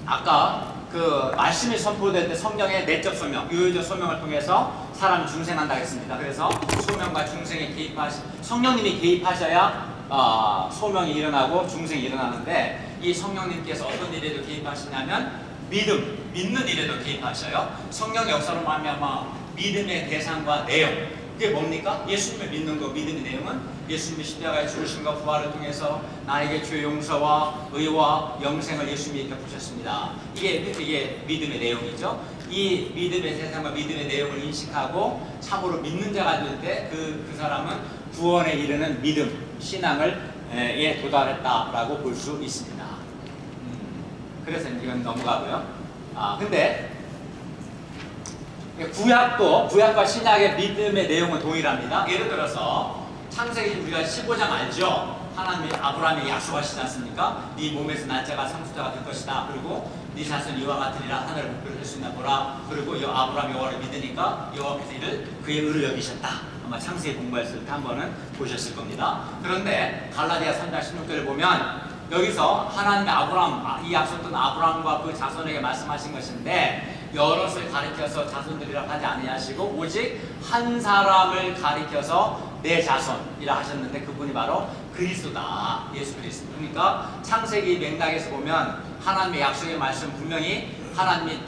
아까 그 말씀이 선포될 때 성령의 내적 소명, 유효적 소명을 통해서 사람이 중생한다 했습니다. 그래서 소명과 중생에 성령님이 개입하셔야 소명이 일어나고 중생이 일어나는데, 이 성령님께서 어떤 일에도 개입하시냐면 믿는 일에도 개입하셔요. 성령의 역사로 말미암아 믿음의 대상과 내용, 그게 뭡니까? 예수님을 믿는 거. 믿음의 내용은 예수님이 십자가의 죽으심과 부활을 통해서 나에게 죄 용서와 의와 영생을 예수님이 베푸셨습니다. 이게 믿음의 내용이죠. 이 믿음의 세상과 믿음의 내용을 인식하고 참으로 믿는 자가 될 때 그 사람은 구원에 이르는 믿음, 신앙을 에 도달했다라고 볼 수 있습니다. 그래서 이건 넘어가고요. 근데 구약과 신약의 믿음의 내용은 동일합니다. 예를 들어서 창세기 우리가 15장 알죠? 하나님이 아브라함에게 약속하시지 않습니까? 네 몸에서 날 자가 상속자가 될 것이다. 그리고 네 자손 이와 같으리라 하늘을 목표로 할 수 있나 보라. 그리고 아브라함이 여호와를 믿으니까 여호와께서 이를 그의 의를 여기셨다. 아마 창세기 공부했을 때 한 번은 보셨을 겁니다. 그런데 갈라디아 3장 16절을 보면 여기서 하나님이 이 약속된 아브라함과 그 자손에게 말씀하신 것인데 여럿을 가리켜서 자손들이라 하지 아니하시고 오직 한 사람을 가리켜서 내 자손이라 하셨는데 그분이 바로 그리스도다. 예수 그리스도. 그러니까 창세기 맥락에서 보면 하나님의 약속의 말씀 분명히 하나님이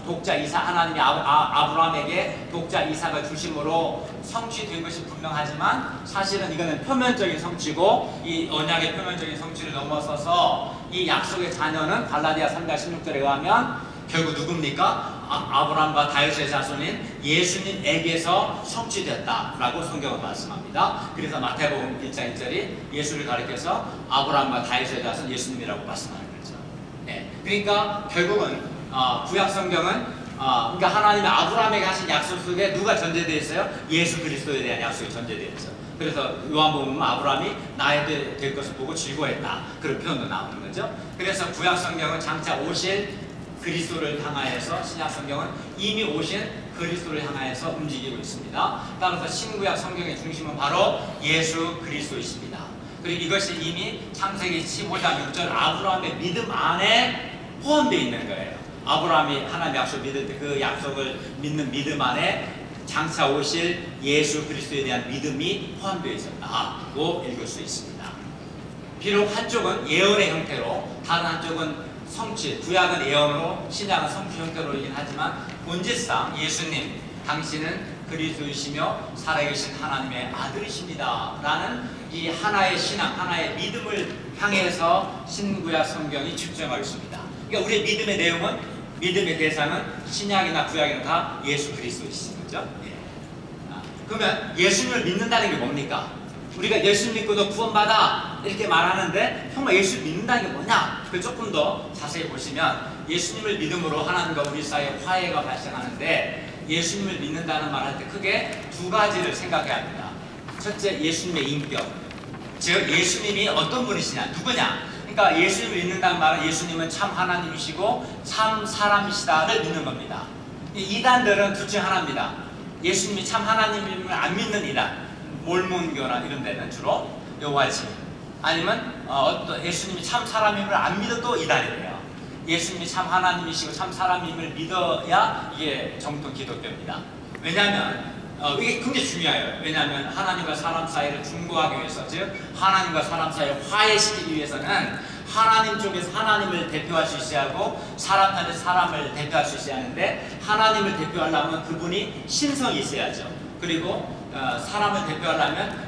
독자 이삭, 하나님이 아브라함에게 독자 이삭을 주심으로 성취된 것이 분명하지만 사실은 이거는 표면적인 성취고 이 언약의 표면적인 성취를 넘어서서 이 약속의 자녀는 갈라디아 3장 16절에 의하면 결국 누굽니까? 아브라함과 다윗의 자손인 예수님에게서 성취되었다라고 성경은 말씀합니다. 그래서 마태복음 1장 1절이 예수를 가리켜서 아브라함과 다윗의 자손 예수님이라고 말씀하는 거죠. 네. 그러니까 결국은 구약 성경은 그러니까 하나님이 아브라함에게 하신 약속 속에 누가 전제되어 있어요? 예수 그리스도에 대한 약속이 전제되어 있죠. 그래서 요한복음은 아브라함이 나의 될 것을 보고 즐거워했다. 그런 표현도 나오는 거죠. 그래서 구약 성경은 장차 오실 그리스도를 향하여서 신약 성경은 이미 오신 그리스도를 향하여서 움직이고 있습니다. 따라서 신구약 성경의 중심은 바로 예수 그리스도이십니다. 그리고 이것이 이미 창세기 15장 6절 아브라함의 믿음 안에 포함되어 있는 거예요. 아브라함이 하나님 약속 믿을 때 그 약속을 믿는 믿음 안에 장차 오실 예수 그리스도에 대한 믿음이 포함되어 있었다고 읽을 수 있습니다. 비록 한쪽은 예언의 형태로 다른 한쪽은 성취, 구약은 예언으로 신약은 성취 형태로이긴 하지만 본질상 예수님 당신은 그리스도이시며 살아계신 하나님의 아들이십니다 라는 이 하나의 신앙, 하나의 믿음을 향해서 신구약 성경이 집중하고 있습니다. 그러니까 우리의 믿음의 내용은 믿음의 대상은 신약이나 구약이나 다 예수 그리스도이신 거죠. 그러면 예수님을 믿는다는 게 뭡니까? 우리가 예수 믿고도 구원받아 이렇게 말하는데 정말 예수 믿는다는 게 뭐냐? 그걸 조금 더 자세히 보시면 예수님을 믿음으로 하나님과 우리 사이에 화해가 발생하는데 예수님을 믿는다는 말 할 때 크게 두 가지를 생각해야 합니다. 첫째, 예수님의 인격. 즉 예수님이 어떤 분이시냐, 누구냐. 그러니까 예수님을 믿는다는 말은 예수님은 참 하나님이시고 참 사람이시다를 믿는 겁니다. 이단들은 둘 중 하나입니다. 예수님이 참 하나님임을 안 믿는 이단, 몰몬교나 이런 데는 주로 여호와의 아니면 예수님이 참 사람임을 안 믿어도 이단이래요. 예수님이 참 하나님이시고 참 사람임을 믿어야 이게 정통 기독교입니다. 왜냐하면 이게 굉장히 중요해요. 왜냐하면 하나님과 사람 사이를 중보하기 위해서, 즉 하나님과 사람 사이를 화해시키기 위해서는 하나님 쪽에서 하나님을 대표할 수 있어야 하고 사람 편에서 사람을 대표할 수 있어야 하는데 하나님을 대표하려면 그분이 신성이 있어야죠. 그리고 사람을 대표하려면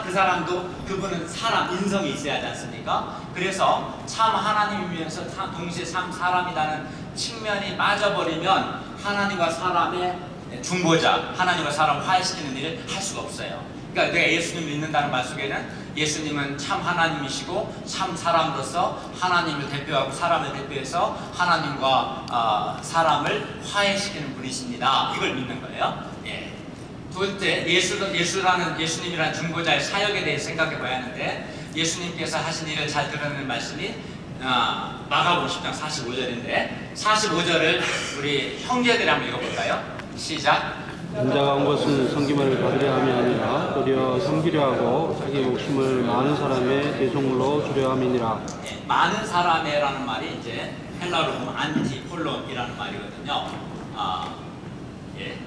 그 사람도 그분은 사람, 인성이 있어야 하지 않습니까? 그래서 참 하나님이면서 동시에 참 사람이라는 측면이 빠져버리면 하나님과 사람의 중보자, 하나님과 사람을 화해시키는 일을 할 수가 없어요. 그러니까 내가 예수님을 믿는다는 말 속에는 예수님은 참 하나님이시고 참 사람으로서 하나님을 대표하고 사람을 대표해서 하나님과 사람을 화해시키는 분이십니다. 이걸 믿는 거예요. 예. 둘째, 예수님이라는 중보자의 사역에 대해 생각해 봐야 하는데 예수님께서 하신 일을 잘 드러내는 말씀이 마가복음 10장 45절인데 45절을 우리 형제들이 한번 읽어볼까요? 시작. 인자가 온 것은 섬김을 받으려 함이 아니라 도리어 섬기려 하고 자기 목숨을 많은 사람의 대속물로 주려 함이니라. 예, 많은 사람의라는 말이 이제 헬라어로 보면 안티폴론이라는 말이거든요. 예,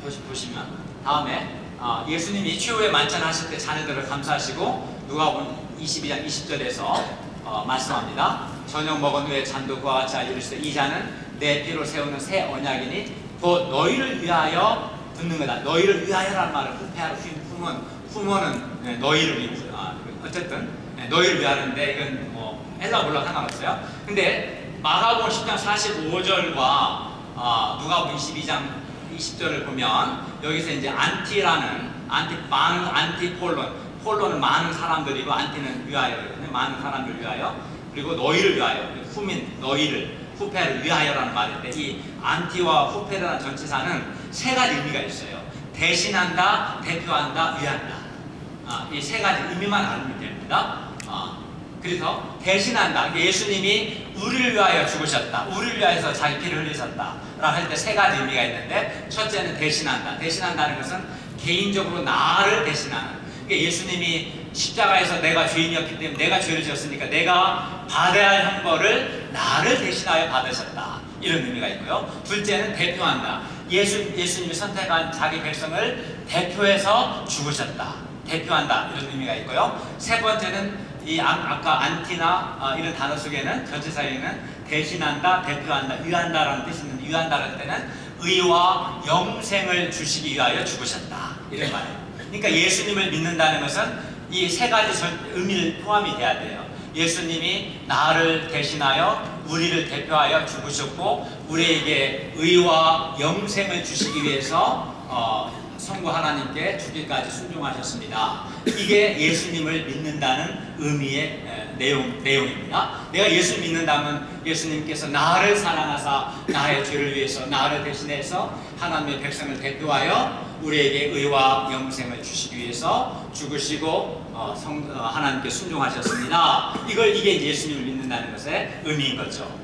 보시면 다음에 예수님이 최후의 만찬하실 때 자녀들을 감사하시고 누가복음 22장 20절에서 말씀합니다. 저녁 먹은 후에 잔도 그와 같이 이르시되 이 잔은 내 피로 세우는 새 언약이니 곧 너희를 위하여 붙는 거다. 너희를 위하여라는 말을 후패하라. 후모는 너희를 어쨌든 너희를 위하는데 이건 뭐 헬라 몰라 상관없어요. 근데 마가복음 10장 45절과 누가복음 22장 20절을 보면 여기서 이제 많은 폴로는 많은 사람들이고 안티는 위하여거든요. 많은 사람들 위하여. 그리고 너희를 위하여. 후페를 위하여라는 말인데 이 안티와 후페라는 전치사는 세 가지 의미가 있어요. 대신한다, 대표한다, 위한다. 이 세 가지 의미만 알면 됩니다. 그래서 대신한다. 예수님이 우리를 위하여 죽으셨다. 우리를 위하여서 자기 피를 흘리셨다. 라고 할 때 세 가지 의미가 있는데 첫째는 대신한다. 대신한다는 것은 개인적으로 나를 대신하는. 예수님이 십자가에서 내가 죄인이었기 때문에 내가 죄를 지었으니까 내가 받아야 할 형벌을 나를 대신하여 받으셨다. 이런 의미가 있고요. 둘째는 대표한다. 예수님이 선택한 자기 백성을 대표해서 죽으셨다. 대표한다. 이런 의미가 있고요. 세 번째는 아까 안티나 이런 단어 속에는 전체사에는 대신한다, 대표한다, 위한다라는 뜻이 있는데 위한다라는 때는 의와 영생을 주시기 위하여 죽으셨다. 이런 말이에요. 그러니까 예수님을 믿는다는 것은 이 세 가지 의미를 포함이 돼야 돼요. 예수님이 나를 대신하여 우리를 대표하여 죽으셨고 우리에게 의와 영생을 주시기 위해서 성부 하나님께 죽기까지 순종하셨습니다. 이게 예수님을 믿는다는 의미의 내용입니다. 내가 예수를 믿는다면 예수님께서 나를 사랑하사 나의 죄를 위해서 나를 대신해서 하나님의 백성을 대표하여 우리에게 의와 영생을 주시기 위해서 죽으시고 하나님께 순종하셨습니다. 이게 예수님을 믿는다는 것의 의미인 거죠.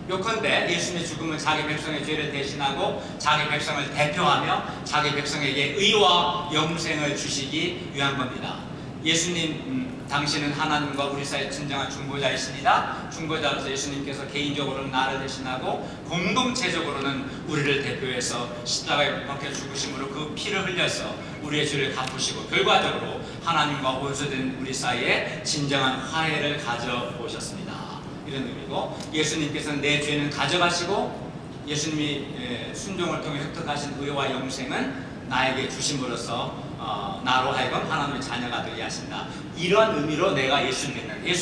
요컨대 예수님의 죽음은 자기 백성의 죄를 대신하고 자기 백성을 대표하며 자기 백성에게 의와 영생을 주시기 위한 겁니다. 예수님 당신은 하나님과 우리 사이의 진정한 중보자이십니다. 중보자로서 예수님께서 개인적으로는 나를 대신하고 공동체적으로는 우리를 대표해서 십자가에 못 박혀 죽으심으로 그 피를 흘려서 우리의 죄를 갚으시고 결과적으로 하나님과 원수된 우리 사이에 진정한 화해를 가져오셨습니다. 이런 의미고 예수님께서는 내 죄는 가져가시고 예수님이 순종을 통해 획득하신 의와 영생은 나에게 주심으로써 나로 하여금 하나님의 자녀가 되게 하신다. 이런 의미로 내가 예수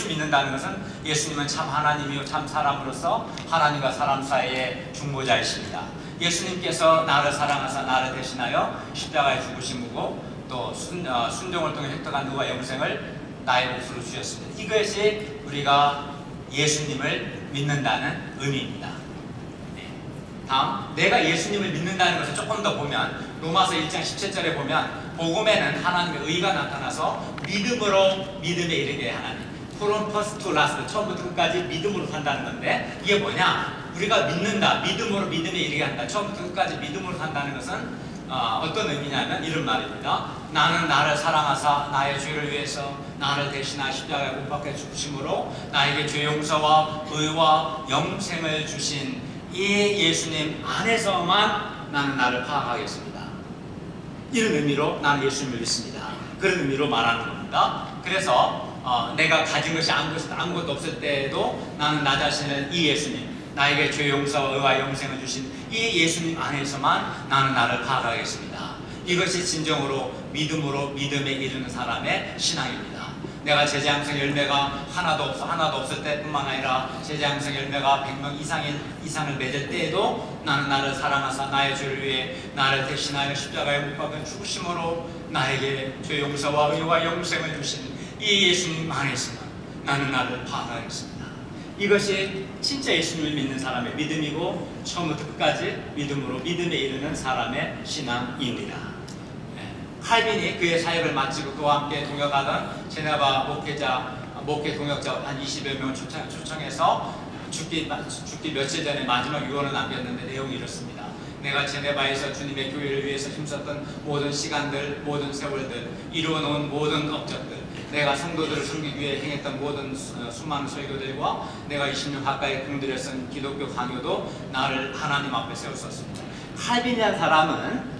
믿는다는 것은 예수님은 참 하나님이요 참 사람으로서 하나님과 사람 사이의 중보자이십니다. 예수님께서 나를 사랑하사 나를 대신하여 십자가에 죽으심이고 또 순종을 통해 획득한 의와 영생을 나의 몫으로 주셨습니다. 이것이 우리가 예수님을 믿는다는 의미입니다. 다음, 내가 예수님을 믿는다는 것을 조금 더 보면 로마서 1장 17절에 보면 복음에는 하나님의 의가 나타나서 믿음으로 믿음에 이르게 하나님 from first to last 처음부터 끝까지 믿음으로 산다는 건데 이게 뭐냐? 우리가 믿는다. 믿음으로 믿음에 이르게 한다. 처음부터 끝까지 믿음으로 산다는 것은 어떤 의미냐면 이런 말입니다. 나는 나를 사랑하사 나의 죄를 위해서 나를 대신하 십자가에 못 박혀 죽으심으로 나에게 죄 용서와 의와 영생을 주신 이 예수님 안에서만 나는 나를 파악하겠습니다. 이런 의미로 나는 예수님을 믿습니다. 그런 의미로 말하는 겁니다. 그래서 내가 가진 것이 아무것도 없을 때에도 나는 나 자신을 이 예수님 나에게 죄 용서와 의와 영생을 주신 이 예수님 안에서만 나는 나를 파악하겠습니다. 이것이 진정으로 믿음에 이르는 사람의 신앙입니다. 내가 제자양성 열매가 하나도 없을 때뿐만 아니라 제자양성 열매가 100명 이상을 맺을 때에도 나는 나를 사랑하사 나의 죄를 위해 나를 대신하여 십자가에 못 박혀 죽으심으로 나에게 죄 용서와 의와 영생을 주신 이 예수님 안에서만 나는 나를 파악하겠습니다. 이것이 진짜 예수님을 믿는 사람의 믿음이고 처음부터 끝까지 믿음에 이르는 사람의 신앙입니다. 칼빈이 그의 사역을 마치고 그와 함께 동역하던 제네바 목회 동역자 한 20여 명을 초청해서 죽기 며칠 전에 마지막 유언을 남겼는데 내용이 이렇습니다. 내가 제네바에서 주님의 교회를 위해서 힘썼던 모든 시간들, 모든 세월들, 이루어놓은 모든 업적들, 내가 성도들을 섬기기 위해 행했던 모든 수많은 설교들과 내가 20년 가까이 공들였던 기독교 강요도 나를 하나님 앞에 세웠었습니다. 칼빈이라는 사람은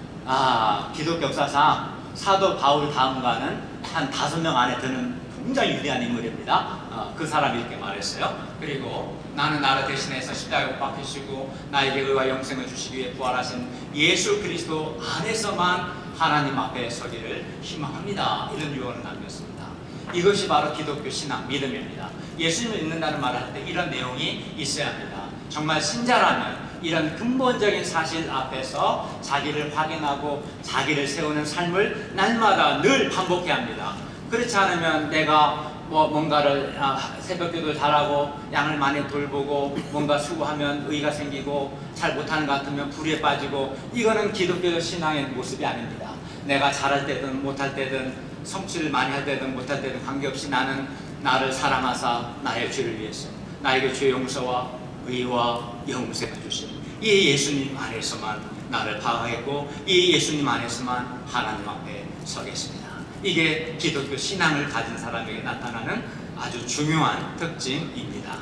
기독교 역사상 사도 바울 다음과는 한 5명 안에 드는 굉장히 위대한 인물입니다. 그 사람이 이렇게 말했어요. 그리고 나는 나를 대신해서 십자가에 못 박히시고 나에게 의와 영생을 주시기 위해 부활하신 예수 그리스도 안에서만 하나님 앞에 서기를 희망합니다. 이런 유언을 남겼습니다. 이것이 바로 기독교 신앙, 믿음입니다. 예수님을 믿는다는 말을 할 때 이런 내용이 있어야 합니다. 정말 신자라면 이런 근본적인 사실 앞에서 자기를 확인하고 자기를 세우는 삶을 날마다 늘 반복해야 합니다. 그렇지 않으면 내가 뭔가를 새벽기도 잘하고 양을 많이 돌보고 뭔가 수고하면 의의가 생기고 잘 못하는 것 같으면 불의에 빠지고, 이거는 기독교 신앙의 모습이 아닙니다. 내가 잘할 때든 못할 때든 성취를 많이 할 때든 못할 때든 관계없이 나는 나를 사랑하사 나의 죄를 위해서 나에게 죄 용서와 의와 영생을 주신 이 예수님 안에서만 나를 파악했고 이 예수님 안에서만 하나님 앞에 서겠습니다. 이게 기독교 신앙을 가진 사람에게 나타나는 아주 중요한 특징입니다.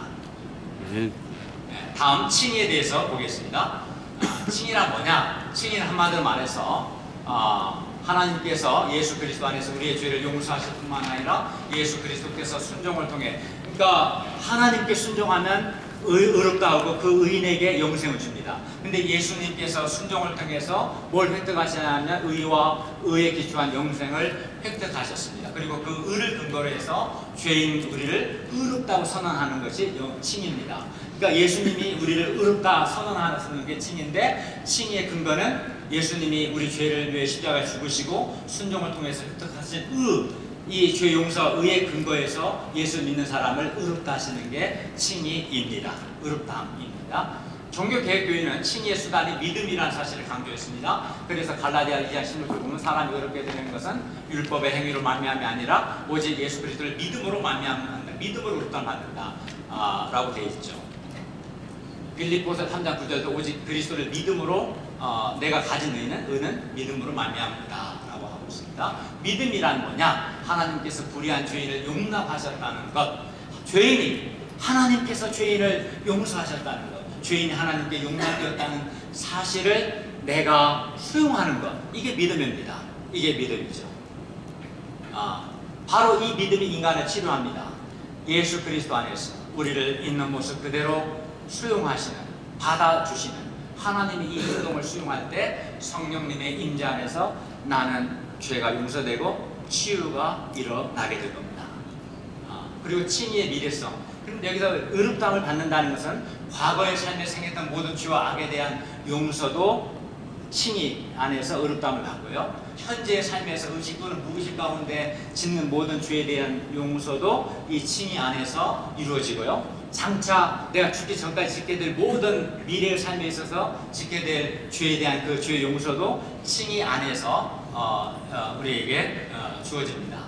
다음 칭의에 대해서 보겠습니다. 칭의란 뭐냐? 칭의는 한마디로 말해서 하나님께서 예수 그리스도 안에서 우리의 죄를 용서하실 뿐만 아니라 예수 그리스도께서 순종을 통해, 그러니까 하나님께 순종하면 의롭다 하고 그 의인에게 영생을 줍니다. 근데 예수님께서 순종을 통해서 뭘 획득하시냐면 의와 의에 기초한 영생을 획득하셨습니다. 그리고 그 의를 근거로 해서 죄인 우리를 의롭다고 선언하는 것이 칭의입니다. 그러니까 예수님이 우리를 의롭다 선언하는 게 칭의인데, 칭의의 근거는 예수님이 우리 죄를 위해 십자가에 죽으시고 순종을 통해서 획득하신 이 죄 용서 의의 근거에서 예수 믿는 사람을 의롭다 하시는 게 칭의입니다. 의롭다함입니다. 종교개혁교회는 칭의의 수단이 믿음이라는 사실을 강조했습니다. 그래서 갈라디아 2장 16절 보면 사람이 의롭게 되는 것은 율법의 행위로 말미암이 아니라 오직 예수 그리스도를 믿음으로 말미암는다. 믿음으로 의롭다를 받는다 라고 되어 있죠. 빌립보서 3장 9절도 오직 그리스도를 믿음으로 내가 가진 의는 믿음으로 말미암는다 라고 하고 있습니다. 믿음이란 뭐냐? 하나님께서 불의한 죄인을 용납하셨다는 것, 죄인이 하나님께서 죄인을 용서하셨다는 것, 죄인이 하나님께 용납되었다는 사실을 내가 수용하는 것, 이게 믿음입니다. 이게 믿음이죠. 바로 이 믿음이 인간을 치료합니다. 예수 그리스도 안에서 우리를 있는 모습 그대로 수용하시는, 받아주시는 하나님이 이 행동을 수용할 때 성령님의 임재 안에서 나는 죄가 용서되고 치유가 일어나게 될 겁니다. 그리고 칭의의 미래성. 그럼 여기서 의롭다함을 받는다는 것은 과거의 삶에 생겼던 모든 죄와 악에 대한 용서도 칭의 안에서 의롭다함을 받고요. 현재의 삶에서 의식 또는 무의식 가운데 짓는 모든 죄에 대한 용서도 이 칭의 안에서 이루어지고요. 장차 내가 죽기 전까지 짓게 될 모든 미래의 삶에 있어서 짓게 될 죄에 대한 그 죄 용서도 칭의 안에서 우리에게 주어집니다.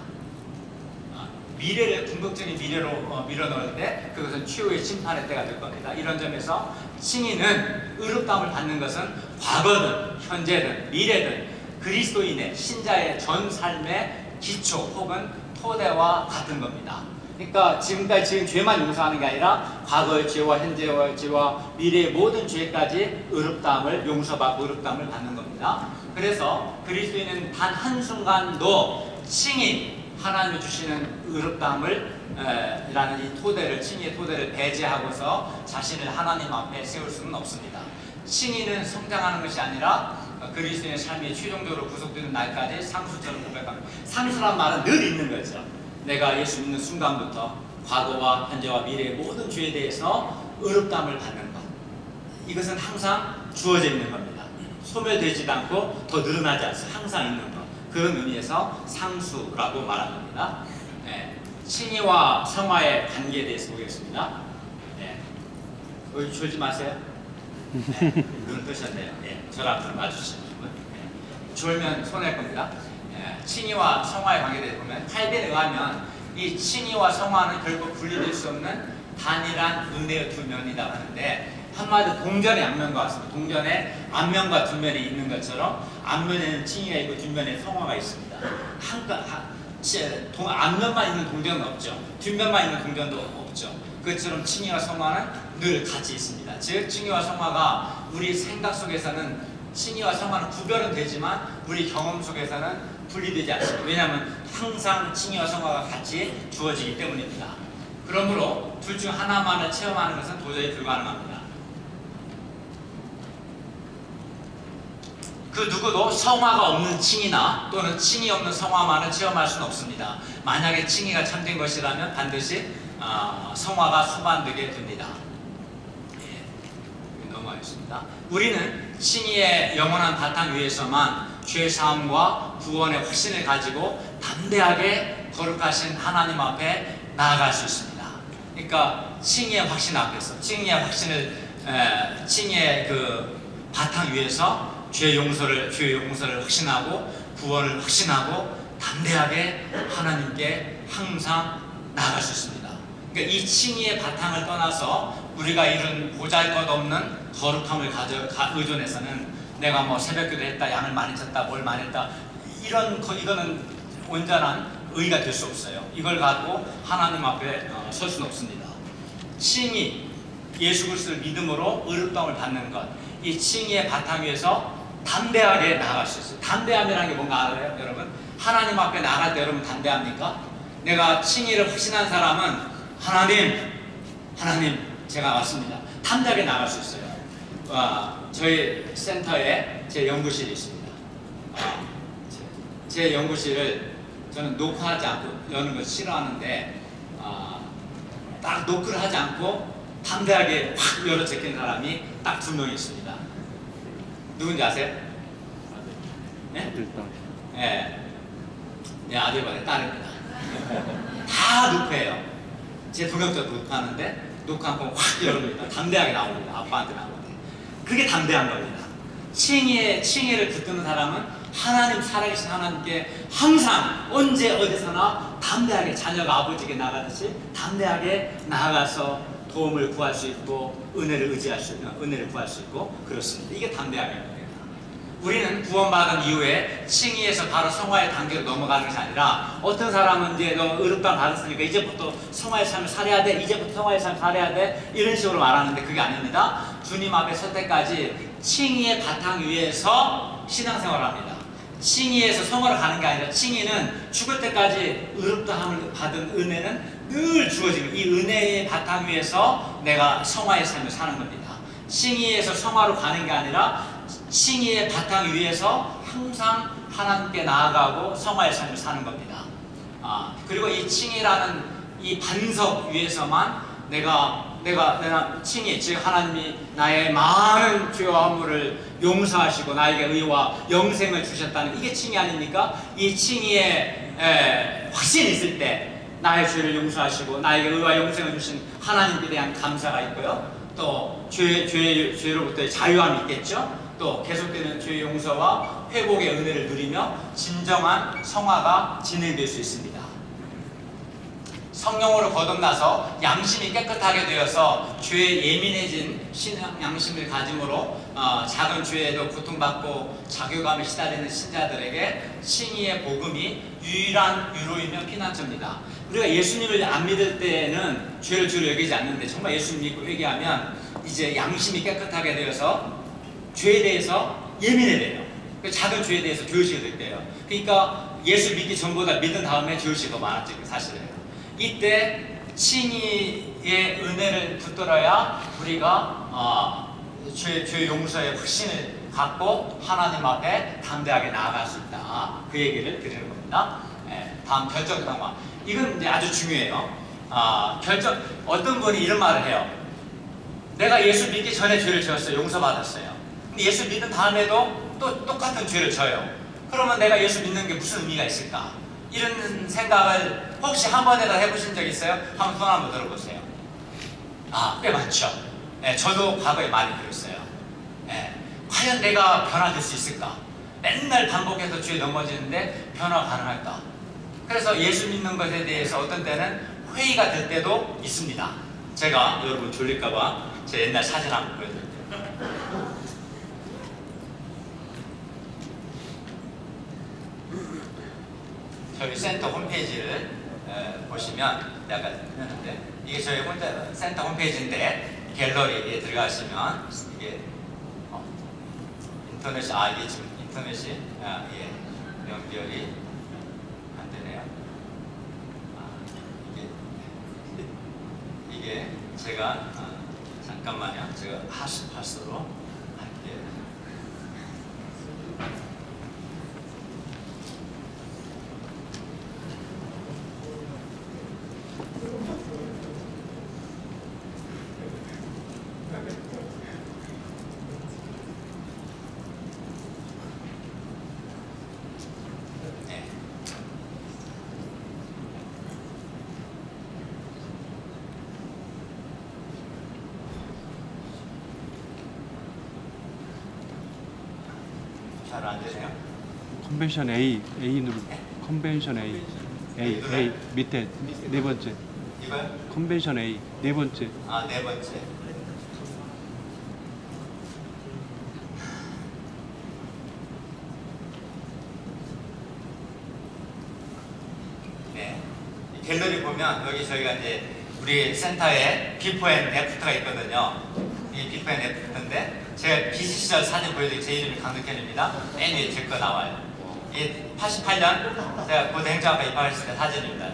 미래를 궁극적인 미래로 밀어넣을 때 그것은 최후의 심판의 때가 될 겁니다. 이런 점에서 칭의는 의롭다함을 받는 것은 과거든 현재든 미래든 그리스도인의 신자의 전 삶의 기초 혹은 토대와 같은 겁니다. 그러니까 지금 죄만 용서하는 게 아니라 과거의 죄와 현재의 죄와 미래의 모든 죄까지 의롭다함을 용서받고 의롭다함을 받는 겁니다. 그래서 그리스도인은 단 한순간도 칭의, 하나님이 주시는 의롭다함을 라는 이 토대를, 칭의의 토대를 배제하고서 자신을 하나님 앞에 세울 수는 없습니다. 칭의는 성장하는 것이 아니라 그리스도인의 삶이 최종적으로 구속되는 날까지 상수처럼 고백합니다. 상수란 말은 늘 있는 거죠. 내가 예수 믿는 순간부터 과거와 현재와 미래의 모든 죄에 대해서 의롭다함을 받는 것, 이것은 항상 주어져 있는 겁니다. 소멸되지도 않고 더 늘어나지 않습니다. 항상 있는 것, 그런 의미에서 상수라고 말한 겁니다. 칭의와 성화의 관계에 대해서 보겠습니다. 졸지 마세요. 눈 뜨셨네요. 저랑 좀 마주치시는 분. 졸면 손해일 겁니다. 칭의와 성화의 관계에 대해서 보면 칼빈에 의하면 이 칭의와 성화는 결국 분리될 수 없는 단일한 은혜의 두 면이라고 하는데, 한마디로 동전의 앞면과 같습니다. 동전에 앞면과 뒷면이 있는 것처럼 앞면에는 칭의가 있고 뒷면에 성화가 있습니다. 앞면만 있는 동전은 없죠. 뒷면만 있는 동전도 없죠. 그것처럼 칭의와 성화는 늘 같이 있습니다. 즉 칭의와 성화가 우리 생각 속에서는, 칭의와 성화는 구별은 되지만 우리 경험 속에서는 분리되지 않습니다. 왜냐하면 항상 칭의와 성화가 같이 주어지기 때문입니다. 그러므로 둘 중 하나만을 체험하는 것은 도저히 불가능합니다. 그 누구도 성화가 없는 칭의나 또는 칭의 없는 성화만을 체험할 수는 없습니다. 만약에 칭의가 참된 것이라면 반드시 성화가 수반되게 됩니다. 예, 넘어가겠습니다. 우리는 칭의의 영원한 바탕 위에서만 죄사함과 구원의 확신을 가지고 담대하게 거룩하신 하나님 앞에 나아갈 수 있습니다. 그러니까 칭의의 확신 앞에서 칭의의 그 바탕 위에서 죄 용서를 확신하고 구원을 확신하고 담대하게 하나님께 항상 나아갈 수 있습니다. 그러니까 이 칭의의 바탕을 떠나서 우리가 이룬 보잘것없는 거룩함을 의존해서는 내가 뭐 새벽기도 했다, 양을 많이 쳤다, 뭘 많이 했다, 이거는 온전한 의가 될 수 없어요. 이걸 가지고 하나님 앞에 설 수는 없습니다. 칭의, 예수 그리스도를 믿음으로 의롭다함을 받는 것, 이 칭의의 바탕 위에서 담대하게 나아갈 수 있어요. 담대함이라는 게 뭔가 알아요, 여러분? 하나님 앞에 나갈 때 여러분 담대합니까? 내가 칭의를 확신한 사람은 하나님, 제가 왔습니다. 담대하게 나갈 수 있어요. 저희 센터에 제 연구실이 있습니다. 제 연구실을 저는 노크하지 않고 여는 걸 싫어하는데 딱 노크를 하지 않고 담대하게 확 열어 제낀 사람이 딱 2명 있습니다. 누군지 아세요? 네? 네. 내 아들과 딸입니다. 다 노크해요. 제 동역자도 노크하는데 노크하고 확 열어줍니다. 담대하게 나옵니다. 아빠한테 나오는데. 그게 담대한 겁니다. 칭의를 붙드는 사람은 하나님, 살아계신 하나님께 항상 언제 어디서나 담대하게 자녀가 아버지에게 나가듯이 담대하게 나아가서 도움을 구할 수 있고 은혜를 구할 수 있고 그렇습니다. 이게 담대함인 겁니다. 우리는 구원받은 이후에 칭의에서 바로 성화의 단계로 넘어가는 것이 아니라 어떤 사람은 이제 너 의롭다함 받았으니까 이제부터 성화의 삶을 살아야 돼, 이제부터 성화의 삶을 살아야 돼, 이런 식으로 말하는데 그게 아닙니다. 주님 앞에 설 때까지 칭의의 바탕 위에서 신앙생활을 합니다. 칭의에서 성화를 가는 게 아니라 칭의는 죽을 때까지 의롭다함을 받은 은혜는 늘 주어지는 이 은혜의 바탕 위에서 내가 성화의 삶을 사는 겁니다. 칭의에서 성화로 가는 게 아니라 칭의의 바탕 위에서 항상 하나님께 나아가고 성화의 삶을 사는 겁니다. 그리고 이 칭의라는 이 반석 위에서만 내가 칭의, 즉 하나님이 나의 많은 죄와 허물을 용서하시고 나에게 의와 영생을 주셨다는 이게 칭의 아닙니까? 이 칭의에 확신이 있을 때 나의 죄를 용서하시고 나에게 의와 영생을 주신 하나님께 대한 감사가 있고요. 또 죄로부터의 자유함이 있겠죠. 또 계속되는 죄 용서와 회복의 은혜를 누리며 진정한 성화가 진행될 수 있습니다. 성령으로 거듭나서 양심이 깨끗하게 되어서 죄에 예민해진 신앙 양심을 가짐으로 작은 죄에도 고통받고 자괴감에 시달리는 신자들에게 칭의의 복음이 유일한 위로이며 피난처입니다. 우리가 예수님을 안 믿을 때는 죄를 주로 여기지 않는데 정말 예수님 믿고 회개하면 이제 양심이 깨끗하게 되어서 죄에 대해서 예민해져요. 작은 죄에 대해서 죄의식이 돼요. 그러니까 예수 믿기 전보다 믿은 다음에 죄의식이 더 많았죠. 사실은. 이때 칭의의 은혜를 붙들어야 우리가 죄 용서의 확신을 갖고 하나님 앞에 담대하게 나아갈 수 있다. 그 얘기를 드리는 겁니다. 다음 결정 상황. 이건 이제 아주 중요해요. 어떤 분이 이런 말을 해요. 내가 예수 믿기 전에 죄를 지었어요. 용서받았어요. 근데 예수 믿은 다음에도 또 똑같은 죄를 져요. 그러면 내가 예수 믿는 게 무슨 의미가 있을까? 이런 생각을 혹시 한 번이라도 해보신 적 있어요? 한번 손 한번 들어보세요. 꽤 많죠. 저도 과거에 많이 그랬어요. 과연 내가 변화될 수 있을까? 맨날 반복해서 죄에 넘어지는데 변화가 가능할까? 그래서 예수 믿는 것에 대해서 어떤 때는 회의가 될 때도 있습니다. 제가 여러분 졸릴까봐 제 옛날 사진 한번 보여드릴게요. 저희 센터 홈페이지를 보시면 약간 했는데 이게 저희 센터 홈페이지인데 갤러리에 들어가시면 이게 인터넷이 이게 지금 인터넷이 연결이 안 되네요. 이게 제가 잠깐만요. 제가 하수로 할게요. 네. 잘 안 되네요. 컨벤션 A 누르. 컨벤션 A 밑에 네 번째. 이거요? 컨벤션 A 네 번째. 아, 네 번째. 네. 이 갤러리 보면 여기 저희가 이제 우리 센터에 비포 앤 애프터가 있거든요. 이 비포 앤 애프터인데 제가 BC 시절 사진 보여드리기 제 이름이 강덕현입니다. 맨 위에 제 거 나와요. 이게 88년 제가 고대 행정학과 입학했을 때 사진입니다.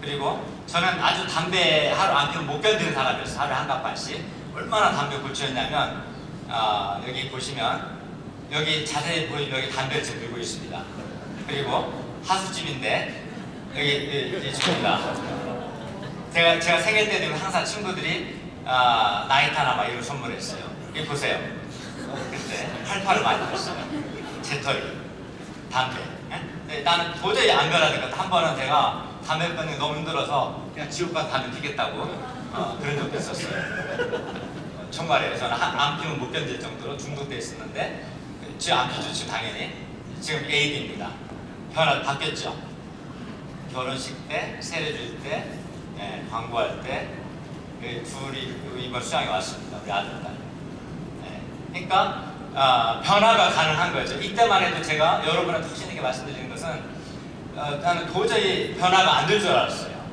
그리고 저는 아주 담배 하루 안 피우면 못 견디는 사람이었어요. 하루에 한 갑반씩. 얼마나 담배 골치였냐면 여기 보시면 여기 자세히 보이면 여기 담배를 지금 들고 있습니다. 그리고 하수집인데 여기 집입니다. 제가 생일 때도 항상 친구들이 나이타나 막 이런 선물했어요. 여기 보세요. 그때 팔팔을 많이 했어요. 재털이, 담배. 네? 나는 도저히 안 변하니까 한 번은 제가 담배 끊는 게 너무 힘들어서 그냥 지옥 가서 담배 피겠다고 그런 적도 있었어요. 정말이에요. 저는 안 피우면 못 견딜 정도로 중독돼 있었는데 지금 안 피죠. 지금 당연히. 지금 AD입니다. 바뀌었죠. 결혼식 때, 세례줄 때, 광고할 때 둘이 이번 수양에 왔습니다. 우리 아들, 딸. 그러니까 변화가 가능한 거죠. 이때만 해도 제가 여러분한테 확신있게 말씀드리는 것은 나는 도저히 변화가 안 될 줄 알았어요.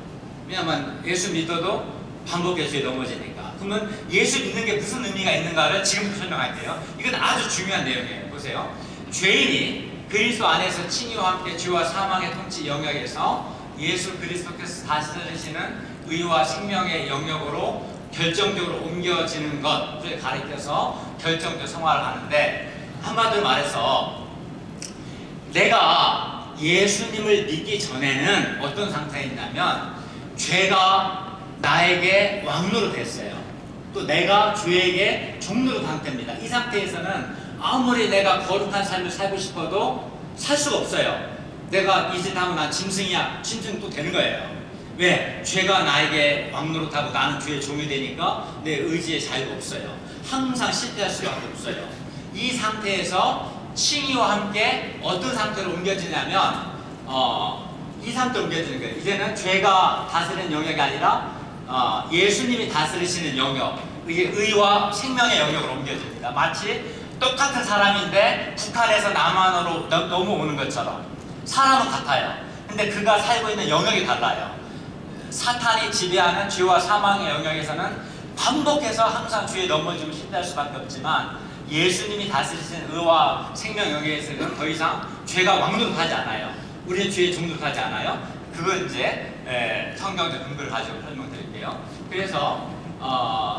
왜냐하면 예수 믿어도 반복해서 넘어지니까. 그러면 예수 믿는 게 무슨 의미가 있는가를 지금부터 설명할게요. 이건 아주 중요한 내용이에요. 보세요. 죄인이 그리스도 안에서 칭의와 함께 죄와 사망의 통치 영역에서 예수 그리스도께서 다스리시는 의와 생명의 영역으로 결정적으로 옮겨지는 것을 가리켜서 결정적 성화를 하는데, 한마디로 말해서 내가 예수님을 믿기 전에는 어떤 상태였냐면 죄가 나에게 왕노로 됐어요. 또 내가 죄에게 종노로 상태입니다. 이 상태에서는 아무리 내가 거룩한 삶을 살고 싶어도 살 수가 없어요. 내가 이 짓 하면 난 짐승이야. 짐승 또 되는 거예요. 왜? 죄가 나에게 왕노릇하고 나는 죄의 종이 되니까 내 의지에 자유가 없어요. 항상 실패할 수밖에 없어요. 이 상태에서 칭의와 함께 어떤 상태로 옮겨지냐면 이 상태로 옮겨지는 거예요. 이제는 죄가 다스리는 영역이 아니라 예수님이 다스리시는 영역, 이게 의와 생명의 영역으로 옮겨집니다. 마치 똑같은 사람인데 북한에서 남한으로 넘어오는 것처럼. 사람은 같아요. 근데 그가 살고 있는 영역이 달라요. 사탄이 지배하는 죄와 사망의 영역에서는 반복해서 항상 죄에 넘어지면 실패할 수밖에 없지만, 예수님이 다스리시는 의와 생명 영역에서는 더 이상 죄가 왕노릇하지 않아요. 우리는 죄에 종노릇하지 않아요. 그건 이제 성경적 근거를 가지고 설명드릴게요. 그래서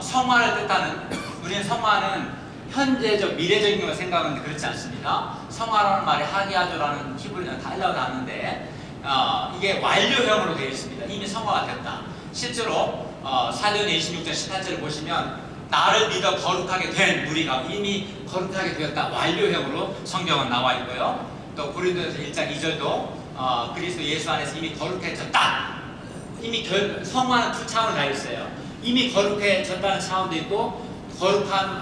성화를 뜻하는, 우리는 성화는 현재적, 미래적인 걸 생각하는데 그렇지 않습니다. 성화라는 말이 하기야조라는 히브리어 달라고 하는데 이게 완료형으로 되어 있습니다. 이미 성화가 됐다. 실제로 사도행 26장 18절을 보시면 나를 믿어 거룩하게 된 무리가 이미 거룩하게 되었다. 완료형으로 성경은 나와 있고요. 또 고린도전서 1장 2절도 그리스도 예수 안에서 이미 거룩해졌다. 이미 성화는 두 차원을 다 있어요. 이미 거룩해졌다는 차원도 있고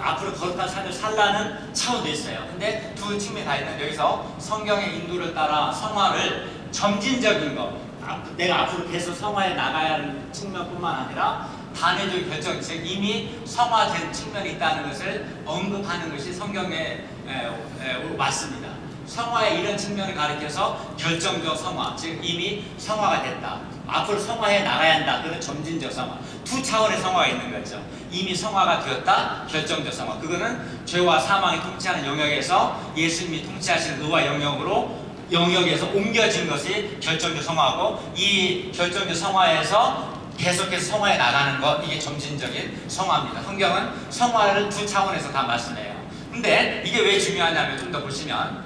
앞으로 거룩한 삶을 살라는 차원도 있어요. 근데 두 측면이 다 있는데, 여기서 성경의 인도를 따라 성화를 점진적인 것, 내가 앞으로 계속 성화해 나가야 하는 측면뿐만 아니라 단회적 결정, 즉 이미 성화된 측면이 있다는 것을 언급하는 것이 성경에 맞습니다. 성화의 이런 측면을 가리켜서 결정적 성화, 즉 이미 성화가 됐다. 앞으로 성화해 나가야 한다. 그런 점진적 성화. 두 차원의 성화가 있는 거죠. 이미 성화가 되었다. 결정적 성화. 그거는 죄와 사망이 통치하는 영역에서 예수님이 통치하시는 의와 영역에서 옮겨진 것이 결정적 성화고, 이 결정적 성화에서 계속해서 성화해 나가는 것, 이게 점진적인 성화입니다. 성경은 성화를 두 차원에서 다 말씀해요. 근데 이게 왜 중요하냐면 좀 더 보시면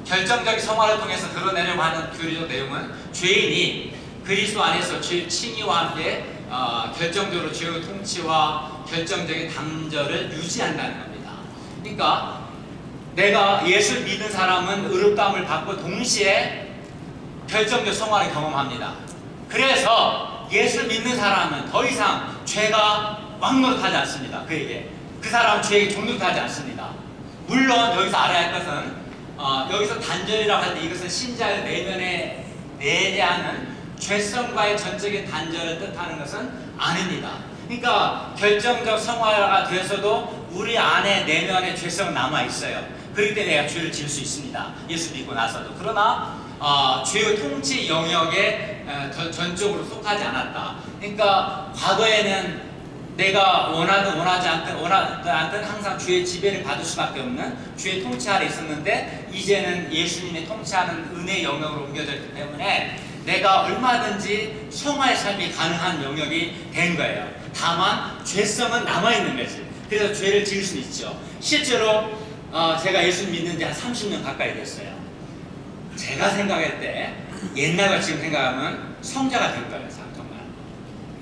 결정적인 성화를 통해서 드러내려고 하는 교리적 내용은 죄인이 그리스도 안에서 죄 칭의와 함께 결정적으로 죄의 통치와 결정적인 단절을 유지한다는 겁니다. 그러니까 내가 예수를 믿는 사람은 의롭다함을 받고 동시에 결정적 성화를 경험합니다. 그래서 예수를 믿는 사람은 더 이상 죄가 왕노릇하지 않습니다. 그에게 그 사람은 죄의 종노릇하지 않습니다. 물론 여기서 알아야 할 것은 여기서 단절이라고 할 때 이것은 신자의 내면에 내재하는 죄성과의 전적인 단절을 뜻하는 것은 아닙니다. 그러니까 결정적 성화가 되어서도 우리 안에 내면에 죄성은 남아있어요. 그렇기 때문에 내가 죄를 지을 수 있습니다. 예수 믿고 나서도. 그러나 죄의 통치 영역에 전적으로 속하지 않았다. 그러니까 과거에는 내가 원하든 원하지 않든 항상 죄의 지배를 받을 수밖에 없는 죄의 통치 아래 있었는데 이제는 예수님의 통치하는 은혜의 영역으로 옮겨졌기 때문에 내가 얼마든지 성화의 삶이 가능한 영역이 된 거예요. 다만 죄성은 남아있는 거지. 그래서 죄를 지을 수 있죠. 실제로 제가 예수 믿는 지 한 30년 가까이 됐어요. 제가 생각할 때 옛날과 지금 생각하면 성자가 된 거예요. 정말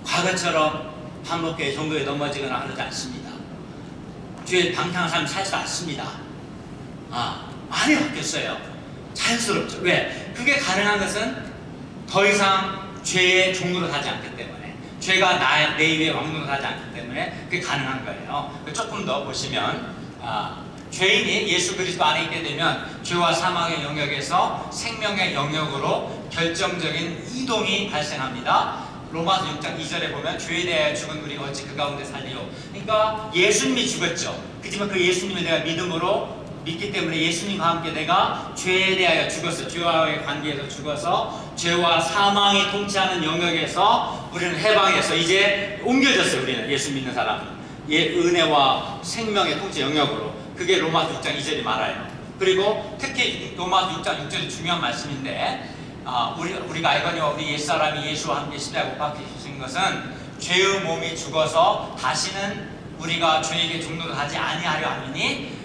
과거처럼 반복해 종교에 넘어지거나 하지 않습니다. 죄에 방탕한 삶을 살지 않습니다. 많이 바뀌었어요. 자연스럽죠. 왜? 그게 가능한 것은 더 이상 죄의 종로를 하지 않기 때문에, 죄가 내 위에 왕노를 하지 않기 때문에 그게 가능한 거예요. 조금 더 보시면 죄인이 예수 그리스도 안에 있게 되면 죄와 사망의 영역에서 생명의 영역으로 결정적인 이동이 발생합니다. 로마서 6장 2절에 보면 죄에 대하여 죽은 우리가 어찌 그 가운데 살리요. 그러니까 예수님이 죽었죠. 그렇지만 그 예수님을 내가 믿음으로 믿기 때문에 예수님과 함께 내가 죄에 대하여 죽었어. 죄와의 관계에서 죽어서 죄와 사망이 통치하는 영역에서 우리는 해방해서 이제 옮겨졌어요. 우리는 예수 믿는 사람은 은혜와 생명의 통치 영역으로. 그게 로마서 6장 2절이 말아요. 그리고 특히 로마서 6장 6절이 중요한 말씀인데 우리가 알거니와 우리 옛사람이 예수와 함께 십자가에 못 박히신 것은 죄의 몸이 죽어서 다시는 우리가 죄에게 종노를 하지 아니하려 하느니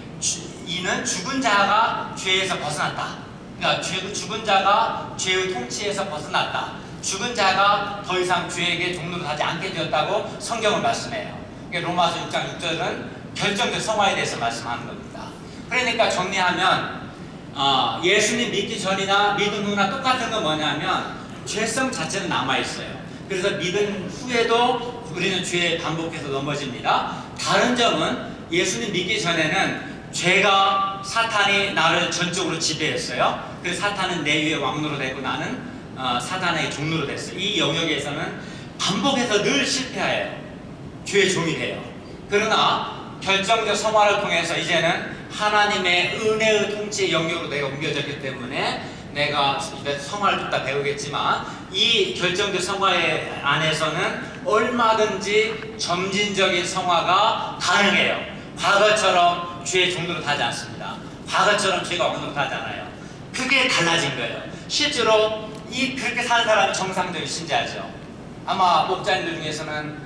이는 죽은 자가 죄에서 벗어났다. 그러니까 죽은 자가 죄의 통치에서 벗어났다. 죽은 자가 더 이상 죄에게 종노를 하지 않게 되었다고 성경은 말씀해요. 그러니까 로마서 6장 6절은 결정적 성화에 대해서 말씀하는 겁니다. 그러니까 정리하면 예수님 믿기 전이나 믿은 후나 똑같은 건 뭐냐면 죄성 자체는 남아있어요. 그래서 믿은 후에도 우리는 죄에 반복해서 넘어집니다. 다른 점은 예수님 믿기 전에는 죄가 사탄이 나를 전적으로 지배했어요. 그래서 사탄은 내 위에 왕노로 되고 나는 사탄의 종노로 됐어요. 이 영역에서는 반복해서 늘 실패해요. 죄의 종이 돼요. 그러나 결정적 성화를 통해서 이제는 하나님의 은혜의 통치의 영역으로 내가 옮겨졌기 때문에 내가 성화를 좀 더 배우겠지만 이 결정적 성화의 안에서는 얼마든지 점진적인 성화가 가능해요. 과거처럼 죄의 종로를 타지 않습니다. 과거처럼 죄가 왕노릇 하지 않아요. 그게 달라진 거예요. 실제로 그렇게 사는 사람이 정상적인 신자죠. 아마 목자님들 중에서는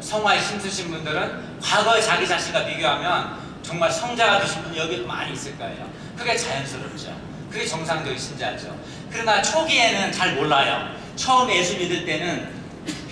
성화에 힘쓰신 분들은 과거의 자기 자신과 비교하면 정말 성자가 되신 분이 여기도 많이 있을 거예요. 그게 자연스럽죠. 그게 정상적인 신자죠. 그러나 초기에는 잘 몰라요. 처음 예수 믿을 때는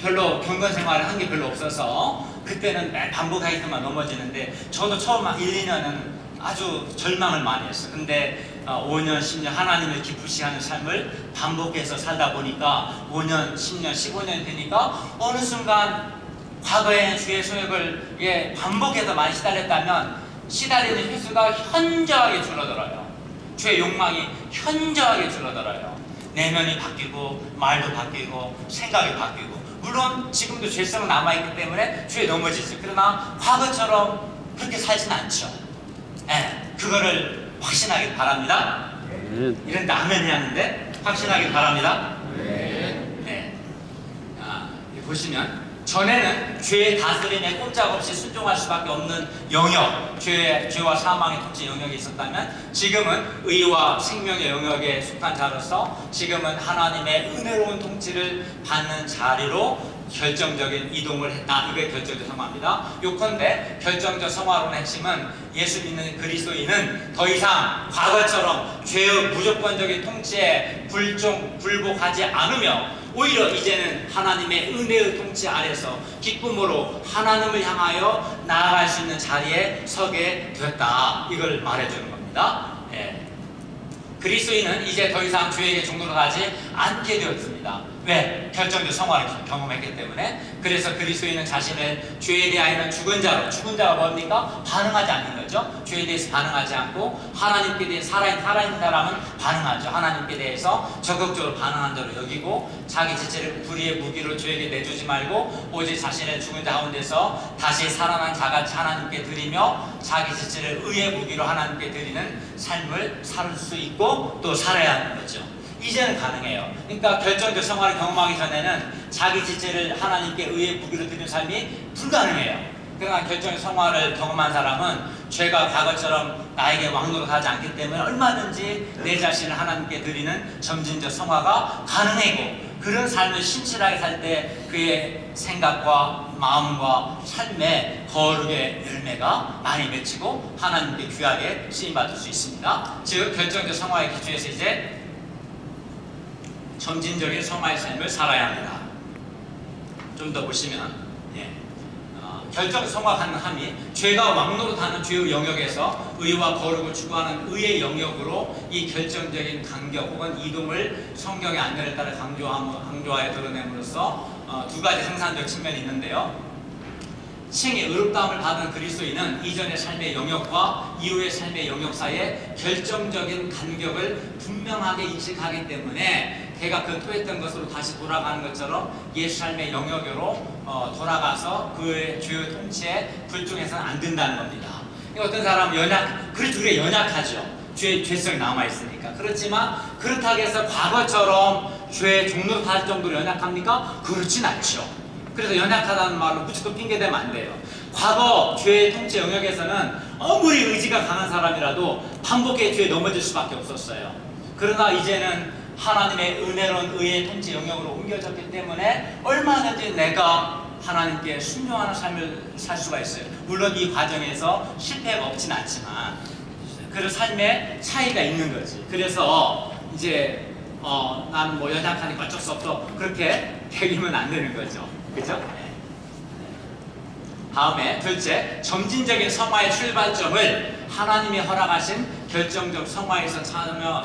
별로 경건 생활을 한 게 별로 없어서 그때는 반복하기만 넘어지는데 저도 처음 1, 2년은 아주 절망을 많이 했어요. 근데 5년, 10년 하나님을 기쁘시게 하는 삶을 반복해서 살다 보니까 5년, 10년, 15년 되니까 어느 순간 과거에는 주의 소욕을 반복해서 많이 시달렸다면 시달리는 횟수가 현저하게 줄어들어요. 주의 욕망이 현저하게 줄어들어요. 내면이 바뀌고 말도 바뀌고 생각이 바뀌고 물론 지금도 죄성은 남아있기 때문에 죄에 넘어지죠. 그러나 과거처럼 그렇게 살진 않죠. 그거를 확신하길 바랍니다. 이런 라면이 하는데 확신하길 바랍니다. 네. 보시면 전에는 죄의 다스림에 꼼짝없이 순종할 수밖에 없는 영역, 죄와 사망의 통치 영역이 있었다면 지금은 의와 생명의 영역에 속한 자로서 지금은 하나님의 은혜로운 통치를 받는 자리로 결정적인 이동을 했다. 이게 결정적 성화입니다. 요컨대 결정적 성화론의 핵심은 예수 믿는 그리스도인은 더 이상 과거처럼 죄의 무조건적인 통치에 불복하지 않으며 오히려 이제는 하나님의 은혜의 통치 아래서 기쁨으로 하나님을 향하여 나아갈 수 있는 자리에 서게 되었다. 이걸 말해주는 겁니다. 예. 그리스도인은 이제 더 이상 죄에게 종로로 가지 않게 되었습니다. 왜? 결정적 성화를 경험했기 때문에. 그래서 그리스도인은 자신을 죄에 대하여는 죽은 자로, 죽은 자가 뭡니까? 반응하지 않는 거죠. 죄에 대해서 반응하지 않고 하나님께 대해 살아있는 사람은 반응하죠. 하나님께 대해서 적극적으로 반응한 자로 여기고 자기 지체를 불의의 무기로 죄에게 내주지 말고 오직 자신의 죽은 자 가운데서 다시 살아난 자같이 하나님께 드리며 자기 지체를 의의 무기로 하나님께 드리는 삶을 살 수 있고 또 살아야 하는 거죠. 이제는 가능해요. 그러니까 결정적 성화를 경험하기 전에는 자기 지체를 하나님께 의의 무기로 드리는 삶이 불가능해요. 그러나 결정적 성화를 경험한 사람은 죄가 과거처럼 나에게 왕노릇하지 않기 때문에 얼마든지 내 자신을 하나님께 드리는 점진적 성화가 가능하고 그런 삶을 신실하게 살 때 그의 생각과 마음과 삶의 거룩의 열매가 많이 맺히고 하나님께 귀하게 쓰임받을 수 있습니다. 즉 결정적 성화의 기초에서 이제 점진적인 성화의 삶을 살아야 합니다. 좀 더 보시면 결정 성화 가능함이 죄가 왕노릇하는 죄의 영역에서 의와 거룩을 추구하는 의의 영역으로 이 결정적인 간격 혹은 이동을 성경의 안내를 따라 강조하여 드러냄으로써 두 가지 생산적 측면이 있는데요. 칭의 의롭다함을 받은 그리스도인은 이전의 삶의 영역과 이후의 삶의 영역 사이에 결정적인 간격을 분명하게 인식하기 때문에 걔가 그 토했던 것으로 다시 돌아가는 것처럼 옛 삶의 영역으로 돌아가서 그의 죄의 통치에 불중해서는 안 된다는 겁니다. 어떤 사람은 그렇죠. 우리가 연약하죠. 죄성이 남아있으니까. 그렇지만 그렇다고 해서 과거처럼 죄의 종로로 갈 정도로 연약합니까? 그렇진 않죠. 그래서 연약하다는 말로 무조건 핑계대면 안 돼요. 과거 죄의 통치 영역에서는 아무리 의지가 강한 사람이라도 반복해 죄에 넘어질 수밖에 없었어요. 그러나 이제는 하나님의 은혜로운 의의 통치 영역으로 옮겨졌기 때문에 얼마든지 내가 하나님께 순종하는 삶을 살 수가 있어요. 물론 이 과정에서 실패가 없진 않지만 그런 삶의 차이가 있는 거지. 그래서 이제 나는 뭐 연약하니까 어쩔 수 없어 그렇게 되기면 안 되는 거죠. 그죠? 다음에 둘째, 점진적인 성화의 출발점을 하나님이 허락하신 결정적 성화에서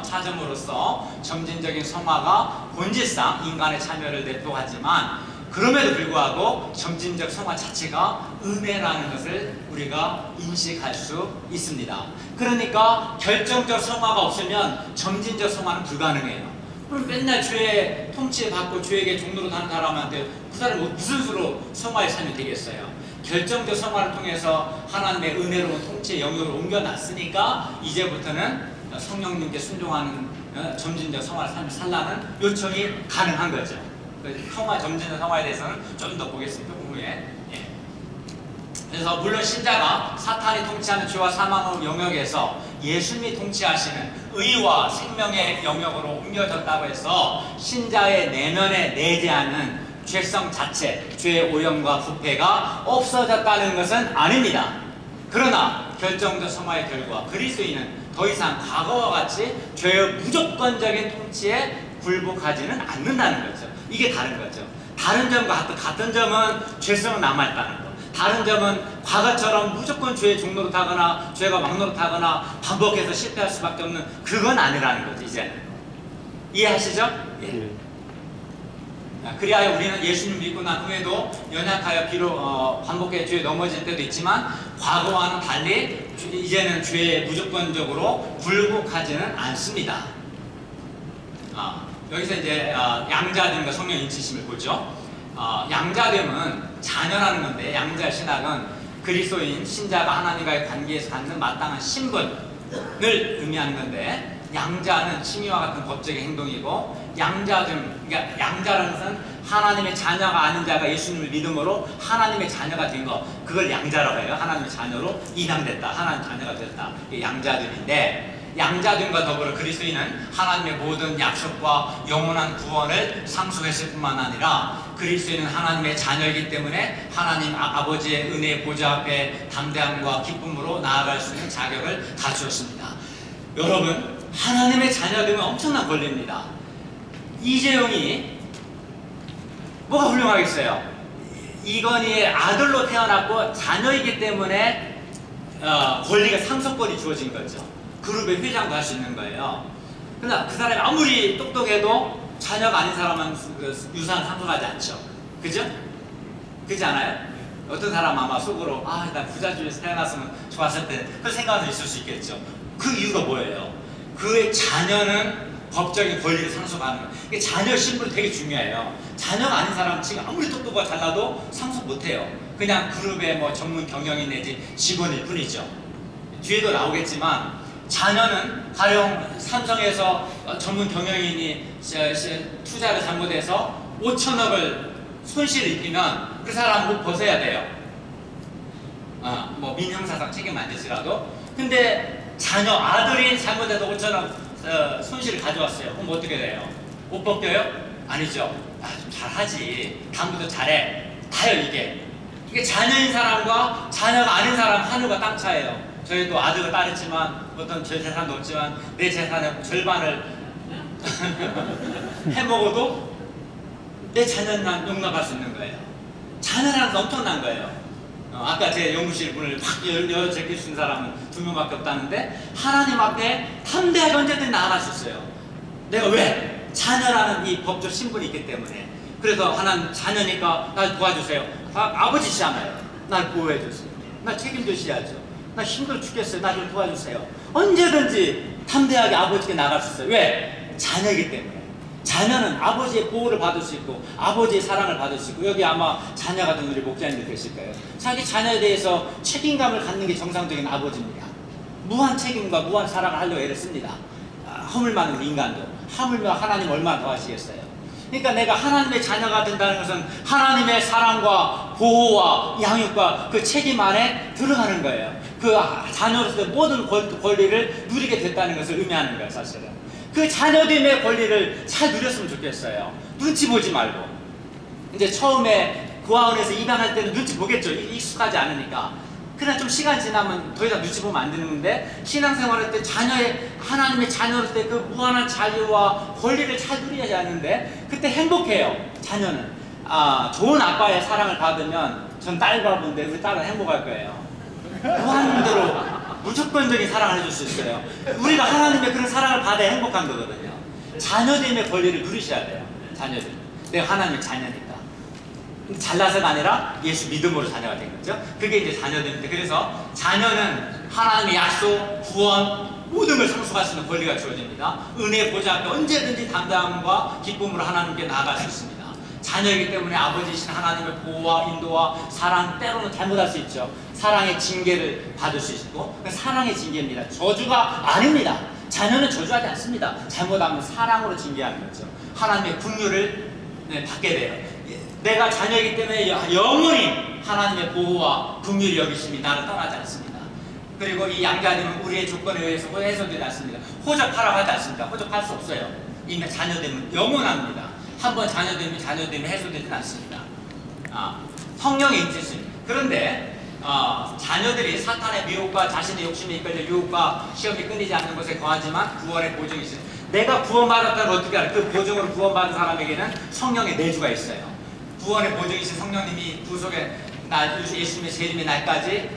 찾음으로써 점진적인 성화가 본질상 인간의 참여를 대표하지만 그럼에도 불구하고 점진적 성화 자체가 은혜라는 것을 우리가 인식할 수 있습니다. 그러니까 결정적 성화가 없으면 점진적 성화는 불가능해요. 그럼 맨날 죄의 통치에 받고 죄에게 종로로 다는 사람한테 그 사람이 무슨 수로 성화의 삶이 되겠어요? 결정적 성화를 통해서 하나님의 은혜로운 통치의 영역으로 옮겨놨으니까 이제부터는 성령님께 순종하는 점진적 성화의 삶을 살라는 요청이 가능한 거죠. 점진적 성화에 대해서는 좀 더 보겠습니다. 후에. 그래서 물론 신자가 사탄이 통치하는 죄와 사망의 영역에서 예수님이 통치하시는 의와 생명의 영역으로 옮겨졌다고 해서 신자의 내면에 내재하는 죄성 자체, 죄의 오염과 부패가 없어졌다는 것은 아닙니다. 그러나 결정적 성화의 결과 그리스도인은 더 이상 과거와 같이 죄의 무조건적인 통치에 굴복하지는 않는다는 거죠. 이게 다른 거죠. 다른 점과 같은 점은 죄성은 남아있다는 거. 다른 점은 과거처럼 무조건 죄의 종노릇하거나 죄가 왕노릇하거나 반복해서 실패할 수밖에 없는 그건 아니라는 거죠. 이제는 이해하시죠? 예. 그리하여 우리는 예수님 믿고 난 후에도 연약하여 비록 반복해 죄에 넘어질 때도 있지만 과거와는 달리 이제는 죄에 무조건적으로 굴복하지는 않습니다. 여기서 이제 양자됨과 성령 인치심을 보죠. 양자됨은 자녀라는 건데 양자 신학은 그리스도인 신자가 하나님과의 관계에서 갖는 마땅한 신분을 의미하는 건데 양자는 칭의와 같은 법적인 행동이고, 그러니까 양자라는 것은 하나님의 자녀가 아닌 자가 예수님을 믿음으로 하나님의 자녀가 된 거, 그걸 양자라고 해요. 하나님의 자녀로 인양됐다, 하나님 자녀가 됐다, 이게 양자됨인데, 양자됨과 더불어 그리스도인은 하나님의 모든 약속과 영원한 구원을 상속했을 뿐만 아니라, 그리스도인은 하나님의 자녀이기 때문에 하나님 아버지의 은혜의 보좌 앞에 담대함과 기쁨으로 나아갈 수 있는 자격을 갖추었습니다. 여러분, 하나님의 자녀되면 엄청난 권리입니다. 이재용이 뭐가 훌륭하겠어요? 이건희의 아들로 태어났고 자녀이기 때문에 권리가, 상속권이 주어진 거죠. 그룹의 회장도 할 수 있는 거예요. 그러나 그 사람이 아무리 똑똑해도 자녀가 아닌 사람은 유산 상속하지 않죠. 그죠? 그렇지 않아요? 어떤 사람 아마 속으로 나 부자주의에서 태어났으면 좋았을 때 그런 생각도 있을 수 있겠죠. 그 이유가 뭐예요? 그의 자녀는 법적인 권리를 상속하는 거예요. 자녀 신분이 되게 중요해요. 자녀가 아닌 사람은 지금 아무리 똑똑하고 잘나도 상속 못해요. 그냥 그룹의 뭐 전문 경영인 내지 직원일 뿐이죠. 뒤에도 나오겠지만, 자녀는 가령 삼성에서 전문 경영인이 투자를 잘못해서 5천억을 손실을 입히면 그 사람 못 벗어야 돼요. 뭐 민형사상 책임 안 지더라도. 근데 자녀 아들이 잘못해서 5천억 손실을 가져왔어요. 그럼 어떻게 돼요? 못 벗겨요? 아니죠. 좀 잘하지, 다음부터 잘해, 다요. 이게 자녀인 사람과 자녀가 아닌 사람 하늘과 땅 차이에요. 저희도 아들과 딸했지만 어떤 제 재산도 없지만 내 재산의 절반을 해먹어도 내 자녀만 용납할 수 있는 거예요. 자녀라는 건 엄청난 거예요. 아까 제 연구실 문을 확 열어제낄 수 있는 사람은 2명밖에 없다는데, 하나님 앞에 담대하게 언제든 나아갈 수 있어요. 내가 왜? 자녀라는 이 법적 신분이 있기 때문에. 그래서 하나님 자녀니까 날 도와주세요. 아버지시잖아요. 날 보호해주세요. 날 책임져주셔야죠. 나 힘들어 죽겠어요. 나 좀 도와주세요. 언제든지 담대하게 아버지께 나갈 수 있어요. 왜? 자녀이기 때문에. 자녀는 아버지의 보호를 받을 수 있고 아버지의 사랑을 받을 수 있고, 여기 아마 자녀 같은 우리 목자님들 계실 거예요. 자기 자녀에 대해서 책임감을 갖는 게 정상적인 아버지입니다. 무한 책임과 무한 사랑을 하려고 애를 씁니다. 허물 많은 인간도. 하물며 하나님 얼마나 더 하시겠어요. 그러니까 내가 하나님의 자녀가 된다는 것은 하나님의 사랑과 보호와 양육과 그 책임 안에 들어가는 거예요. 그 자녀로서의 모든 권리를 누리게 됐다는 것을 의미하는 거예요. 사실은 그 자녀됨의 권리를 잘 누렸으면 좋겠어요. 눈치 보지 말고. 이제 처음에 고아원에서 입양할 때는 눈치 보겠죠. 익숙하지 않으니까. 그러나 좀 시간 지나면 더 이상 눈치 보면 안 되는데, 신앙생활할 때 하나님의 자녀일 때 그 무한한 자유와 권리를 잘 누려야지 하는데, 그때 행복해요. 자녀는 좋은 아빠의 사랑을 받으면, 전 딸 바보인데 우리 딸은 행복할 거예요. 무한대로 무조건적인 사랑을 해줄 수 있어요. 우리가 하나님의 그런 사랑을 받아야 행복한 거거든요. 자녀됨의 권리를 누리셔야 돼요. 자녀됨. 내가 하나님의 자녀니까. 잘나서가 아니라 예수 믿음으로 자녀가 된 거죠. 그게 이제 자녀됨인데, 그래서 자녀는 하나님의 약속, 구원, 모든 걸 상속할 수 있는 권리가 주어집니다. 은혜의 보좌 앞에 언제든지 담대함과 기쁨으로 하나님께 나아갈 수 있습니다. 자녀이기 때문에 아버지이신 하나님의 보호와 인도와 사랑, 때로는 잘못할 수 있죠. 사랑의 징계를 받을 수 있고, 사랑의 징계입니다. 저주가 아닙니다. 자녀는 저주하지 않습니다. 잘못하면 사랑으로 징계하는 거죠. 하나님의 긍휼을 받게 돼요. 내가 자녀이기 때문에 영원히 하나님의 보호와 긍휼이 여기심이 나를 떠나지 않습니다. 그리고 이 양자님은 우리의 조건에 의해서 해소되지 않습니다. 호적하라고 하지 않습니다. 호적할 수 없어요. 이미 자녀됨은 영원합니다. 한번 자녀됨이 해소되지는 않습니다. 성령의 인치심. 그런데 자녀들이 사탄의 미혹과 자신의 욕심에 이끌려 유혹과 시험이 끊이지 않는 것에 거하지만 구원의 보증이 있어요. 내가 구원받았다는 걸 어떻게 알아요? 그 보증으로 구원받은 사람에게는 성령의 내주가 있어요. 구원의 보증이신 성령님이 구속의 예수님의 재림의 날까지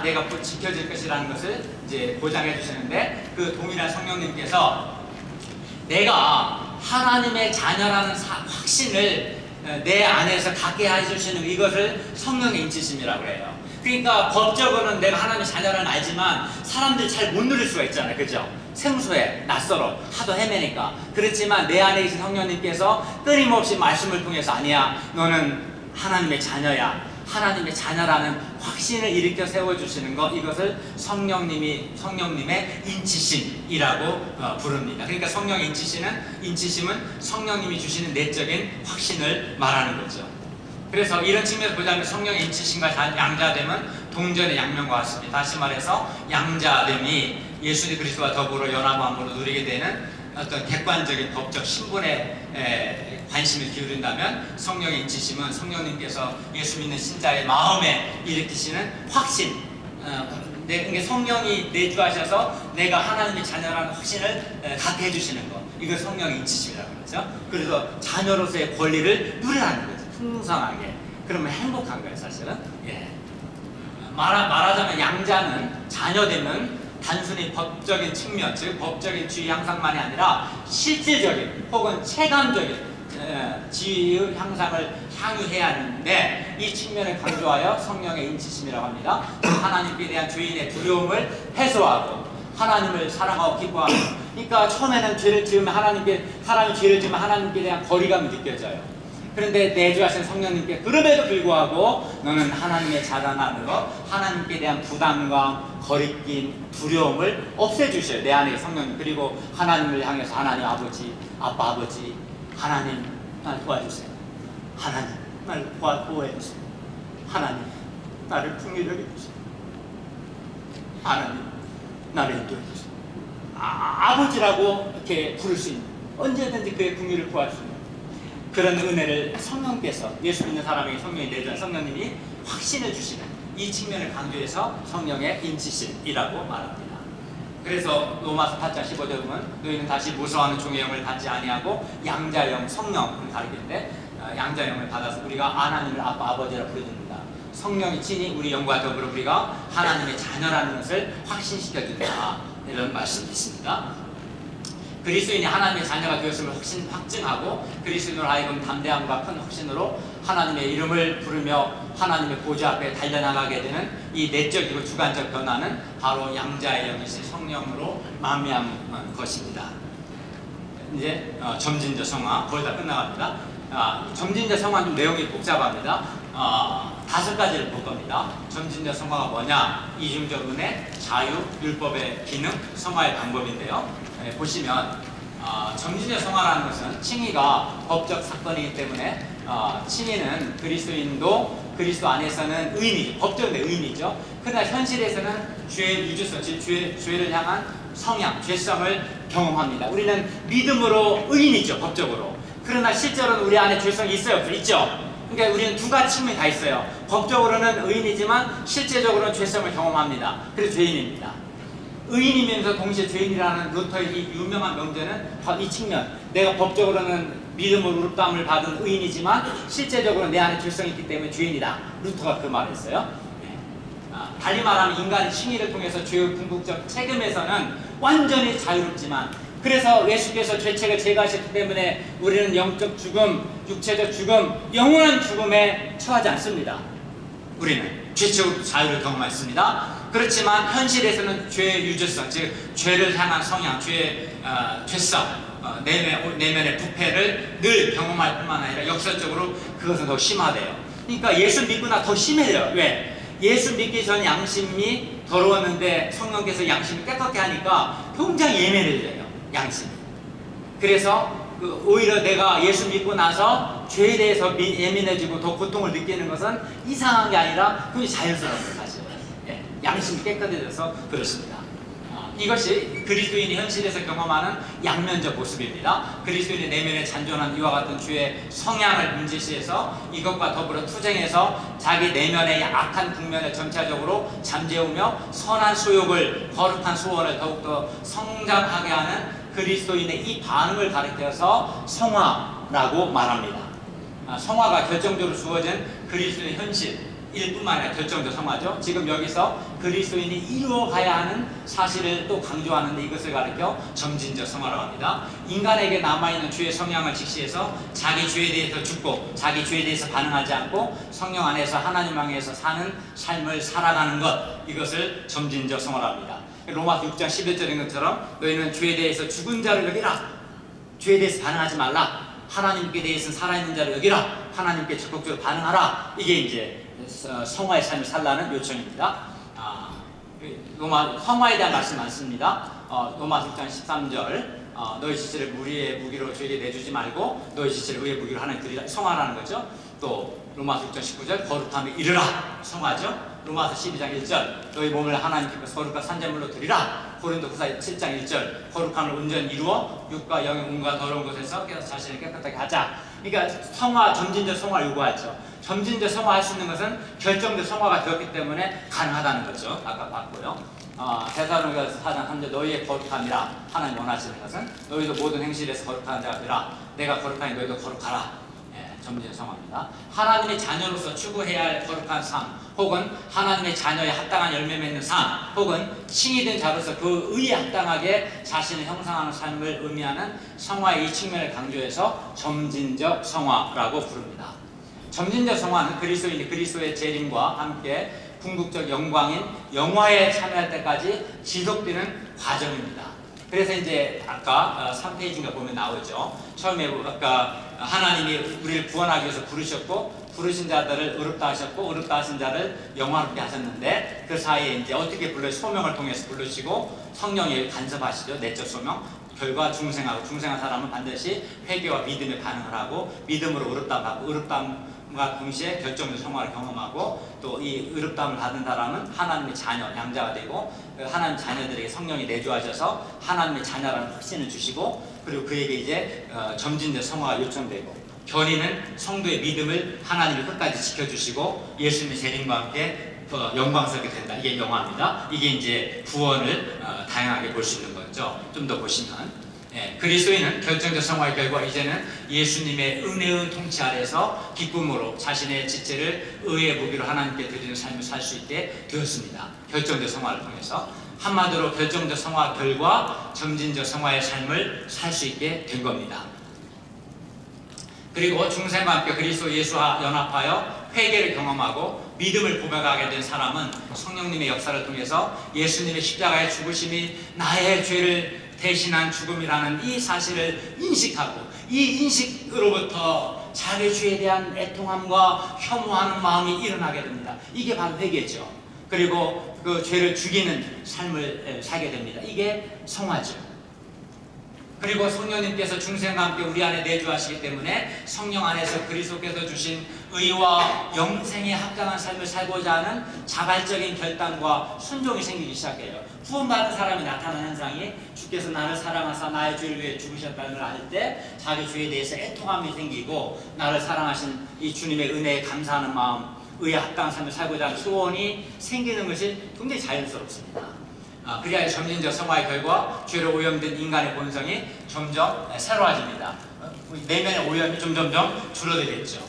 내가 지켜질 것이라는 것을 이제 보장해 주시는데, 그 동일한 성령님께서 내가 하나님의 자녀라는 확신을 내 안에서 갖게 해주시는 이것을 성령의 인치심이라고 해요. 그러니까 법적으로는 내가 하나님의 자녀라는 알지만 사람들이 잘 못 누릴 수가 있잖아요. 그죠? 생소해, 낯설어, 하도 헤매니까. 그렇지만 내 안에 계신 성령님께서 끊임없이 말씀을 통해서, 아니야, 너는 하나님의 자녀야. 하나님의 자녀라는 확신을 일으켜 세워주시는 것, 이것을 성령님의 인치심이라고 부릅니다. 그러니까 성령의 인치심은 성령님이 주시는 내적인 확신을 말하는 거죠. 그래서 이런 측면에서 보자면 성령의 인치심과 양자됨은 동전의 양면과 같습니다. 다시 말해서 양자됨이 예수님 그리스도와 더불어 연합함으로 누리게 되는 어떤 객관적인 법적 신분에 관심을 기울인다면, 성령의 인치심은 성령님께서 예수 믿는 신자의 마음에 일으키시는 확신, 그러니까 성령이 내주하셔서 내가 하나님의 자녀라는 확신을 갖게 해주시는 것, 이걸 성령의 인치심이라고 그러죠. 그래서 자녀로서의 권리를 누리라는 거죠. 풍성하게. 그러면 행복한 거예요, 사실은. 예. 말하자면 양자는 자녀되면 단순히 법적인 측면, 즉 법적인 지위 향상만이 아니라 실질적인 혹은 체감적인 지위의 향상을 향유해야 하는데, 이 측면을 강조하여 성령의 인치심이라고 합니다. 하나님께 대한 죄인의 두려움을 해소하고 하나님을 사랑하고 기뻐하는. 그러니까 처음에는 죄를 지으면 사람이 죄를 지으면 하나님께 대한 거리감이 느껴져요. 그런데 내주하신 성령님께 그럼에도 불구하고 너는 하나님의 자라나는 것, 하나님께 대한 부담감, 거리낌, 두려움을 없애주셔요. 내 안에 성령님. 그리고 하나님을 향해서 하나님 아버지, 아빠 아버지, 하나님 날 도와주세요. 하나님 날 보호해주세요. 하나님 나를 풍요롭게 해주세요. 하나님 나를 인도해주세요. 아버지라고 이렇게 부를 수 있는, 언제든지 그의 풍요를 구할 수 있는 그런 은혜를 성령께서, 예수 믿는 사람에게 성령이 내주한 성령님이 확신을 주시는 이 측면을 강조해서 성령의 인치심이라고 말합니다. 그래서 로마서 8장 15절에 보면 너희는 다시 무서워하는 종의 영을 받지 아니하고 양자영 성령을 가리키는데, 양자영을 받아서 우리가 하나님을 아빠 아버지라 부르는다. 성령이 친히 우리 영과 더불어 우리가 하나님의 자녀라는 것을 확신시켜준다, 이런 말씀이 있습니다. 그리스도인이 하나님의 자녀가 되었음을 확증하고 그리스도인으로 하여금 담대함과 큰 확신으로 하나님의 이름을 부르며 하나님의 보좌 앞에 달려나가게 되는 이 내적이고 주관적 변화는 바로 양자의 영이신 성령으로 말미암은 것입니다. 이제 점진적 성화 거의 다 끝나갑니다. 점진적 성화는 좀 내용이 복잡합니다. 5가지를 볼 겁니다. 점진적 성화가 뭐냐? 이중적 은혜, 자유, 율법의 기능, 성화의 방법인데요. 보시면 점진적 성화라는 것은 칭의가 법적 사건이기 때문에 칭의는 그리스도인도 그리스도 안에서는 의인이죠. 법적인 의인이죠. 그러나 현실에서는 죄의 유주성, 즉 죄를 향한 성향, 죄성을 경험합니다. 우리는 믿음으로 의인이죠, 법적으로. 그러나 실제로는 우리 안에 죄성이 있어요, 있죠. 그러니까 우리는 두 가지 측면이 다 있어요. 법적으로는 의인이지만 실제적으로는 죄성을 경험합니다. 그래서 죄인입니다. 의인이면서 동시에 죄인이라는 루터의 이 유명한 명제는 바로 이 측면, 내가 법적으로는 믿음으로 의롭다함을 받은 의인이지만 실제적으로 내 안에 죄성이 있기 때문에 죄인이다. 루터가 그 말을 했어요. 달리 말하면 인간의 칭의를 통해서 죄의 궁극적 책임에서는 완전히 자유롭지만, 그래서 예수께서 죄책을 제거하셨기 때문에 우리는 영적 죽음, 육체적 죽음, 영원한 죽음에 처하지 않습니다. 우리는 죄책으로 자유를 경험했습니다. 그렇지만 현실에서는 죄의 유죄성, 즉 죄를 향한 성향, 죄성, 내면의 부패를 늘 경험할 뿐만 아니라 역설적으로 그것은 더 심화돼요. 그러니까 예수 믿고 나 더 심해져요. 왜? 예수 믿기 전 양심이 더러웠는데 성령께서 양심을 깨끗게 하니까 굉장히 예민해져요, 양심이. 그래서 오히려 내가 예수 믿고 나서 죄에 대해서 예민해지고 더 고통을 느끼는 것은 이상한 게 아니라 그게 자연스러워요, 사실. 양심이 깨끗해져서 그렇습니다. 이것이 그리스도인이 현실에서 경험하는 양면적 모습입니다. 그리스도인의 내면에 잔존한 이와 같은 주의 성향을 문제시해서 이것과 더불어 투쟁해서 자기 내면의 악한 국면을 점차적으로 잠재우며 선한 소욕을, 거룩한 소원을 더욱더 성장하게 하는 그리스도인의 이 반응을 가리켜서 성화라고 말합니다. 성화가 결정적으로 주어진 그리스도의 현실 일뿐만 아니라 결정적 성화죠. 지금 여기서 그리스도인이 이루어가야 하는 사실을 또 강조하는데 이것을 가리켜 점진적 성화라고 합니다. 인간에게 남아있는 죄의 성향을 직시해서 자기 죄에 대해서 죽고 자기 죄에 대해서 반응하지 않고 성령 안에서 하나님 안에서 사는 삶을 살아가는 것, 이것을 점진적 성화라고 합니다. 로마서 6장 11절인 것처럼 너희는 죄에 대해서 죽은 자를 여기라. 죄에 대해서 반응하지 말라. 하나님께 대해서는 살아있는 자를 여기라. 하나님께 적극적으로 반응하라. 이게 이제 성화의 삶을 살라는 요청입니다. 로마 성화에 대한 말씀 많습니다. 로마서 6장 13절 너희 지체를 무리의 무기로 죄에 내주지 말고 너희 지체를 의의 무기로 하나님 드리라. 성화라는 거죠. 또 로마서 6장 19절 거룩함에 이르라. 성화죠. 로마서 12장 1절 너희 몸을 하나님께서 거룩한 산재물로 드리라. 고린도후서 7장 1절 거룩함을 온전히 이루어 육과 영의 온갖 더러운 것에서 자신을 깨끗하게 하자. 그러니까 성화, 점진적 성화를 요구하죠. 점진적 성화할 수 있는 것은 결정적 성화가 되었기 때문에 가능하다는 거죠. 아까 봤고요. 데살로니가서 4장 3절 너희의 거룩함이라. 하나님 원하시는 것은 너희도 모든 행실에서 거룩한 자가 되라. 내가 거룩하니 너희도 거룩하라. 점진적 성화입니다. 하나님의 자녀로서 추구해야 할 거룩한 삶, 혹은 하나님의 자녀에 합당한 열매 맺는 삶, 혹은 칭의된 자로서 그 의에 합당하게 자신을 형상하는 삶을 의미하는 성화의 이 측면을 강조해서 점진적 성화라고 부릅니다. 점진적 성화는 그리스도의 재림과 함께 궁극적 영광인 영화에 참여할 때까지 지속되는 과정입니다. 그래서 이제 아까 3페이지인가 보면 나오죠. 처음에 아까 하나님이 우리를 구원하기 위해서 부르셨고 부르신 자들을 의롭다 하셨고 의롭다 하신 자를 영화롭게 하셨는데 그 사이에 이제 어떻게 소명을 통해서 부르시고 성령이 간섭하시죠. 내적 소명. 결과 중생하고 중생한 사람은 반드시 회개와 믿음에 반응을 하고 믿음으로 의롭다함 받고 의롭다함과 동시에 결정적 성화를 경험하고 또 이 의롭다함을 받은 사람은 하나님의 자녀, 양자가 되고 하나님 자녀들에게 성령이 내주하셔서 하나님의 자녀라는 확신을 주시고 그리고 그에게 이제 점진적 성화가 요청되고 견인은 성도의 믿음을 하나님이 끝까지 지켜주시고 예수님의 재림과 함께 영광스럽게 된다. 이게 영화입니다. 이게 이제 구원을 다양하게 볼 수 있는 거죠. 좀 더 보시면 그리스도인은 결정적 성화의 결과 이제는 예수님의 은혜의 통치 아래서 기쁨으로 자신의 지체를 의의 무기로 하나님께 드리는 삶을 살 수 있게 되었습니다. 결정적 성화를 통해서 한마디로 결정적 성화 결과 점진적 성화의 삶을 살 수 있게 된 겁니다. 그리고 중생과 함께 그리스도 예수와 연합하여 회개를 경험하고 믿음을 고백하게 된 사람은 성령님의 역사를 통해서 예수님의 십자가의 죽으심이 나의 죄를 대신한 죽음이라는 이 사실을 인식하고 이 인식으로부터 자기 죄에 대한 애통함과 혐오하는 마음이 일어나게 됩니다. 이게 바로 회개죠. 그리고 그 죄를 죽이는 삶을 살게 됩니다. 이게 성화죠. 그리고 성령님께서 중생과 함께 우리 안에 내주하시기 때문에 성령 안에서 그리스도께서 주신 의와 영생에 합당한 삶을 살고자 하는 자발적인 결단과 순종이 생기기 시작해요. 구원받은 사람이 나타나는 현상이 주께서 나를 사랑하사 나의 죄를 위해 죽으셨다는 걸 알 때 자기 죄에 대해서 애통함이 생기고 나를 사랑하신 이 주님의 은혜에 감사하는 마음, 의에 합당한 삶을 살고자 하는 소원이 생기는 것이 굉장히 자연스럽습니다. 그리하여 점진적 성화의 결과 죄로 오염된 인간의 본성이 점점 새로워집니다. 내면의 오염이 점점점 줄어들겠죠.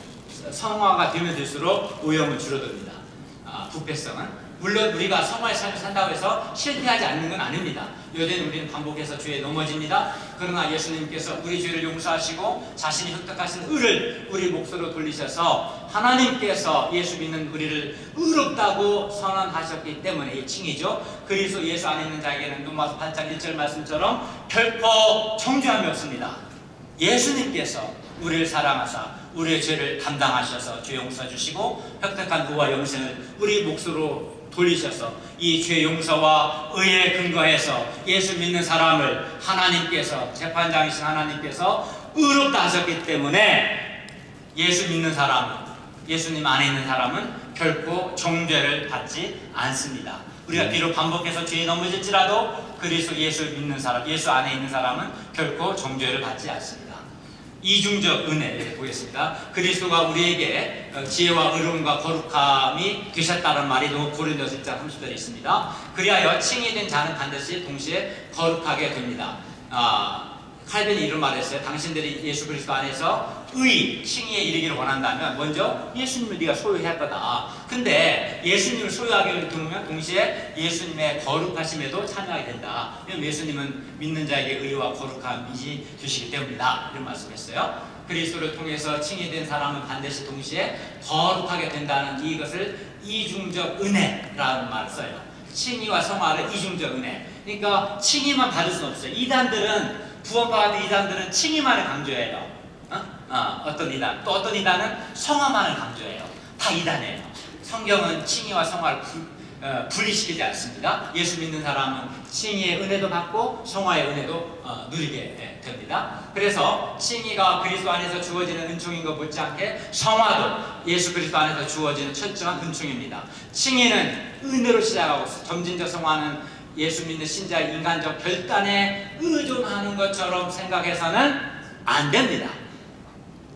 성화가 되면 될수록 오염은 줄어듭니다. 부패성은 물론 우리가 성화의 삶을 산다고 해서 실패하지 않는 건 아닙니다. 여전히 우리는 반복해서 죄에 넘어집니다. 그러나 예수님께서 우리 죄를 용서하시고 자신이 획득하신 의를 우리 몫으로 돌리셔서 하나님께서 예수 믿는 우리를 의롭다고 선언하셨기 때문에 이 칭이죠. 그리스도 예수 안에 있는 자에게는 로마서 8장 1절 말씀처럼 결코 정죄함이 없습니다. 예수님께서 우리를 사랑하사 우리의 죄를 담당하셔서 죄 용서 주시고 획득한 의와 영생을 우리 몫으로 돌리셔서 이 죄 용서와 의에 근거해서 예수 믿는 사람을 하나님께서 재판장이신 하나님께서 의롭다 하셨기 때문에 예수 믿는 사람은 예수님 안에 있는 사람은 결코 정죄를 받지 않습니다. 우리가 비록 반복해서 죄에 넘어질지라도 그리스도 예수 믿는 사람, 예수 안에 있는 사람은 결코 정죄를 받지 않습니다. 이중적 은혜 보겠습니다. 그리스도가 우리에게 지혜와 의로움과 거룩함이 되셨다는 말이 고린도서 1장 30절에 있습니다. 그리하여 칭이 된 자는 반드시 동시에 거룩하게 됩니다. 칼빈이 이런 말을 했어요. 당신들이 예수 그리스도 안에서 의, 칭의에 이르기를 원한다면 먼저 예수님을 네가 소유해야 할 거다. 근데 예수님을 소유하게 되면 동시에 예수님의 거룩하심에도 참여하게 된다. 왜냐하면 예수님은 믿는 자에게 의와 거룩함이 주시기 때문이다. 이런 말씀했어요. 그리스도를 통해서 칭의된 사람은 반드시 동시에 거룩하게 된다는 이것을 이중적 은혜라는 말을 써요. 칭의와 성화를 이중적 은혜. 그러니까 칭의만 받을 수는 없어요. 이단들은 구원받은 이단들은 칭의만을 강조해요. 어떤 이단, 또 어떤 이단은 성화만을 강조해요. 다 이단이에요. 성경은 칭의와 성화를 분리시키지 않습니다. 예수 믿는 사람은 칭의의 은혜도 받고 성화의 은혜도 누리게 됩니다. 그래서 칭의가 그리스도 안에서 주어지는 은총인 것 못지않게 성화도 예수 그리스도 안에서 주어지는 철저한 은총입니다. 칭의는 은혜로 시작하고 점진적 성화는 예수 믿는 신자의 인간적 결단에 의존하는 것처럼 생각해서는 안 됩니다.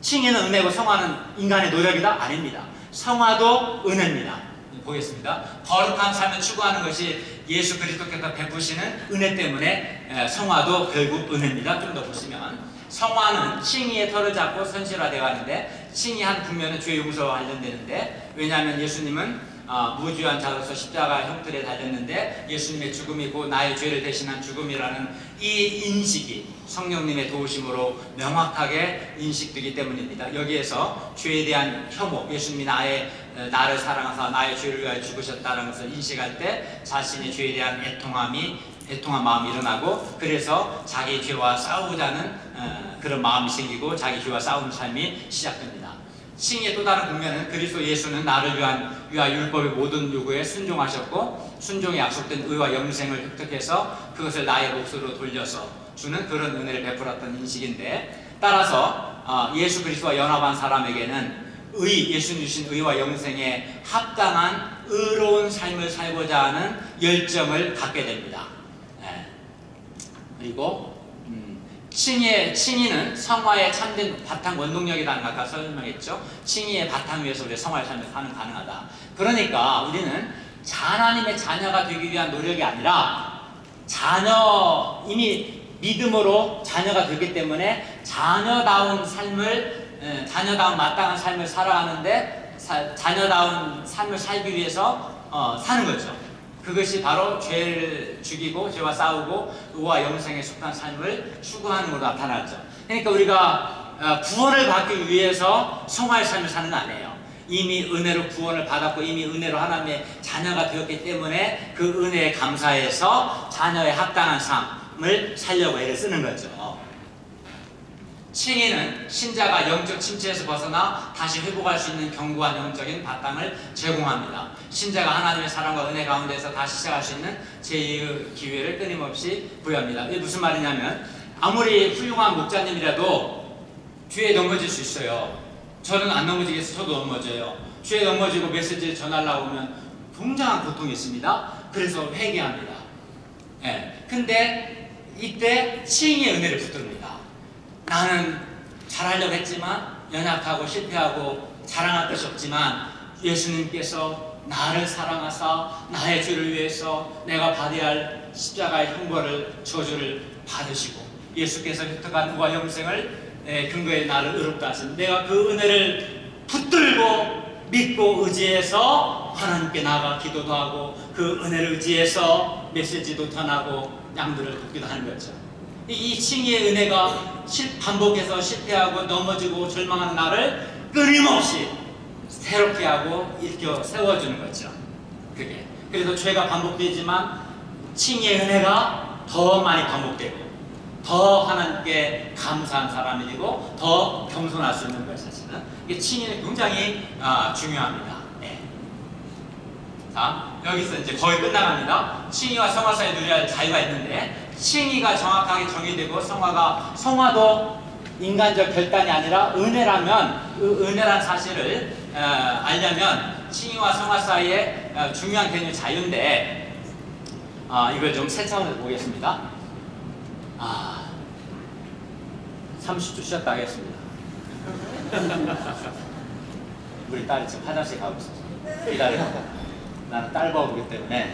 칭의는 은혜고 성화는 인간의 노력이다? 아닙니다. 성화도 은혜입니다. 보겠습니다. 거룩한 삶을 추구하는 것이 예수 그리스도께서 베푸시는 은혜 때문에 성화도 결국 은혜입니다. 좀 더 보시면 성화는 칭의의 털을 잡고 선실화되어 가는데 칭의한 국면은 죄 용서와 관련되는데 왜냐하면 예수님은 무죄한 자로서 십자가 형틀에 달렸는데 예수님의 죽음이 곧 나의 죄를 대신한 죽음이라는 이 인식이 성령님의 도우심으로 명확하게 인식되기 때문입니다. 여기에서 죄에 대한 혐오, 예수님이 나를 사랑하사 나의 죄를 위하여 죽으셨다는 것을 인식할 때 자신의 죄에 대한 애통한 마음이 일어나고 그래서 자기 죄와 싸우자는 그런 마음이 생기고 자기 죄와 싸우는 삶이 시작됩니다. 칭의의 또 다른 국면은 그리스도 예수는 나를 위하여 율법의 모든 요구에 순종하셨고 순종에 약속된 의와 영생을 획득해서 그것을 나의 몫으로 돌려서 주는 그런 은혜를 베풀었던 인식인데 따라서 예수 그리스도와 연합한 사람에게는 예수님 주신 의와 영생에 합당한 의로운 삶을 살고자 하는 열정을 갖게 됩니다. 그리고 칭의는 성화의 참된 바탕 원동력이라는 걸 아까 설명했죠. 칭의의 바탕 위에서 우리 성화의 삶을 사는 가능하다. 그러니까 우리는 하나님의 자녀가 되기 위한 노력이 아니라 이미 믿음으로 자녀가 되기 때문에 자녀다운 마땅한 삶을 살아가는데 자녀다운 삶을 살기 위해서 사는 거죠. 그것이 바로 죄를 죽이고 죄와 싸우고 의와 영생에 속한 삶을 추구하는 것으로 나타나죠. 그러니까 우리가 구원을 받기 위해서 성화의 삶을 사는 거 아니에요. 이미 은혜로 구원을 받았고 이미 은혜로 하나님의 자녀가 되었기 때문에 그 은혜에 감사해서 자녀의 합당한 삶을 살려고 애를 쓰는 거죠. 칭의는 신자가 영적 침체에서 벗어나 다시 회복할 수 있는 견고한 영적인 바탕을 제공합니다. 신자가 하나님의 사랑과 은혜 가운데서 다시 시작할 수 있는 제2의 기회를 끊임없이 부여합니다. 이게 무슨 말이냐면 아무리 훌륭한 목자님이라도 죄에 넘어질 수 있어요. 저는 안 넘어지겠어요. 저도 넘어져요. 죄에 넘어지고 메시지를 전하려고 하면 굉장한 고통이 있습니다. 그래서 회개합니다. 근데 이때 칭의의 은혜를 붙듭니다. 나는 잘하려고 했지만 연약하고 실패하고 자랑할 것이 없지만 예수님께서 나를 사랑하사 나의 죄를 위해서 내가 받아야 할 십자가의 형벌을 저주를 받으시고 예수께서 획득한 의와 영생을 근거에 나를 의롭다 하신 내가 그 은혜를 붙들고 믿고 의지해서 하나님께 나아가 기도도 하고 그 은혜를 의지해서 메시지도 전하고 양들을 돕기도 하는 거죠. 이 칭의의 은혜가 반복해서 실패하고 넘어지고 절망하는 나를 끊임없이 새롭게 하고 일으켜 세워주는 거죠. 그게. 그래서 죄가 반복되지만 칭의의 은혜가 더 많이 반복되고 더 하나님께 감사한 사람이 되고 더 겸손할 수 있는 것이 사실은 이게 칭의는 굉장히 중요합니다. 자, 여기서 이제 거의 끝나갑니다. 칭의와 성화 사이에 누려야 할 자유가 있는데 칭의가 정확하게 정의되고 성화도 인간적 결단이 아니라 은혜라면 은혜란 사실을 알려면 칭의와 성화 사이에 중요한 개념이 자유인데 이걸 좀 세 차원에서 보겠습니다. 30초 쉬었다 하겠습니다. 우리 딸이 지금 화장실 가고 있어요. 기다려. 나는 딸 보기 때문에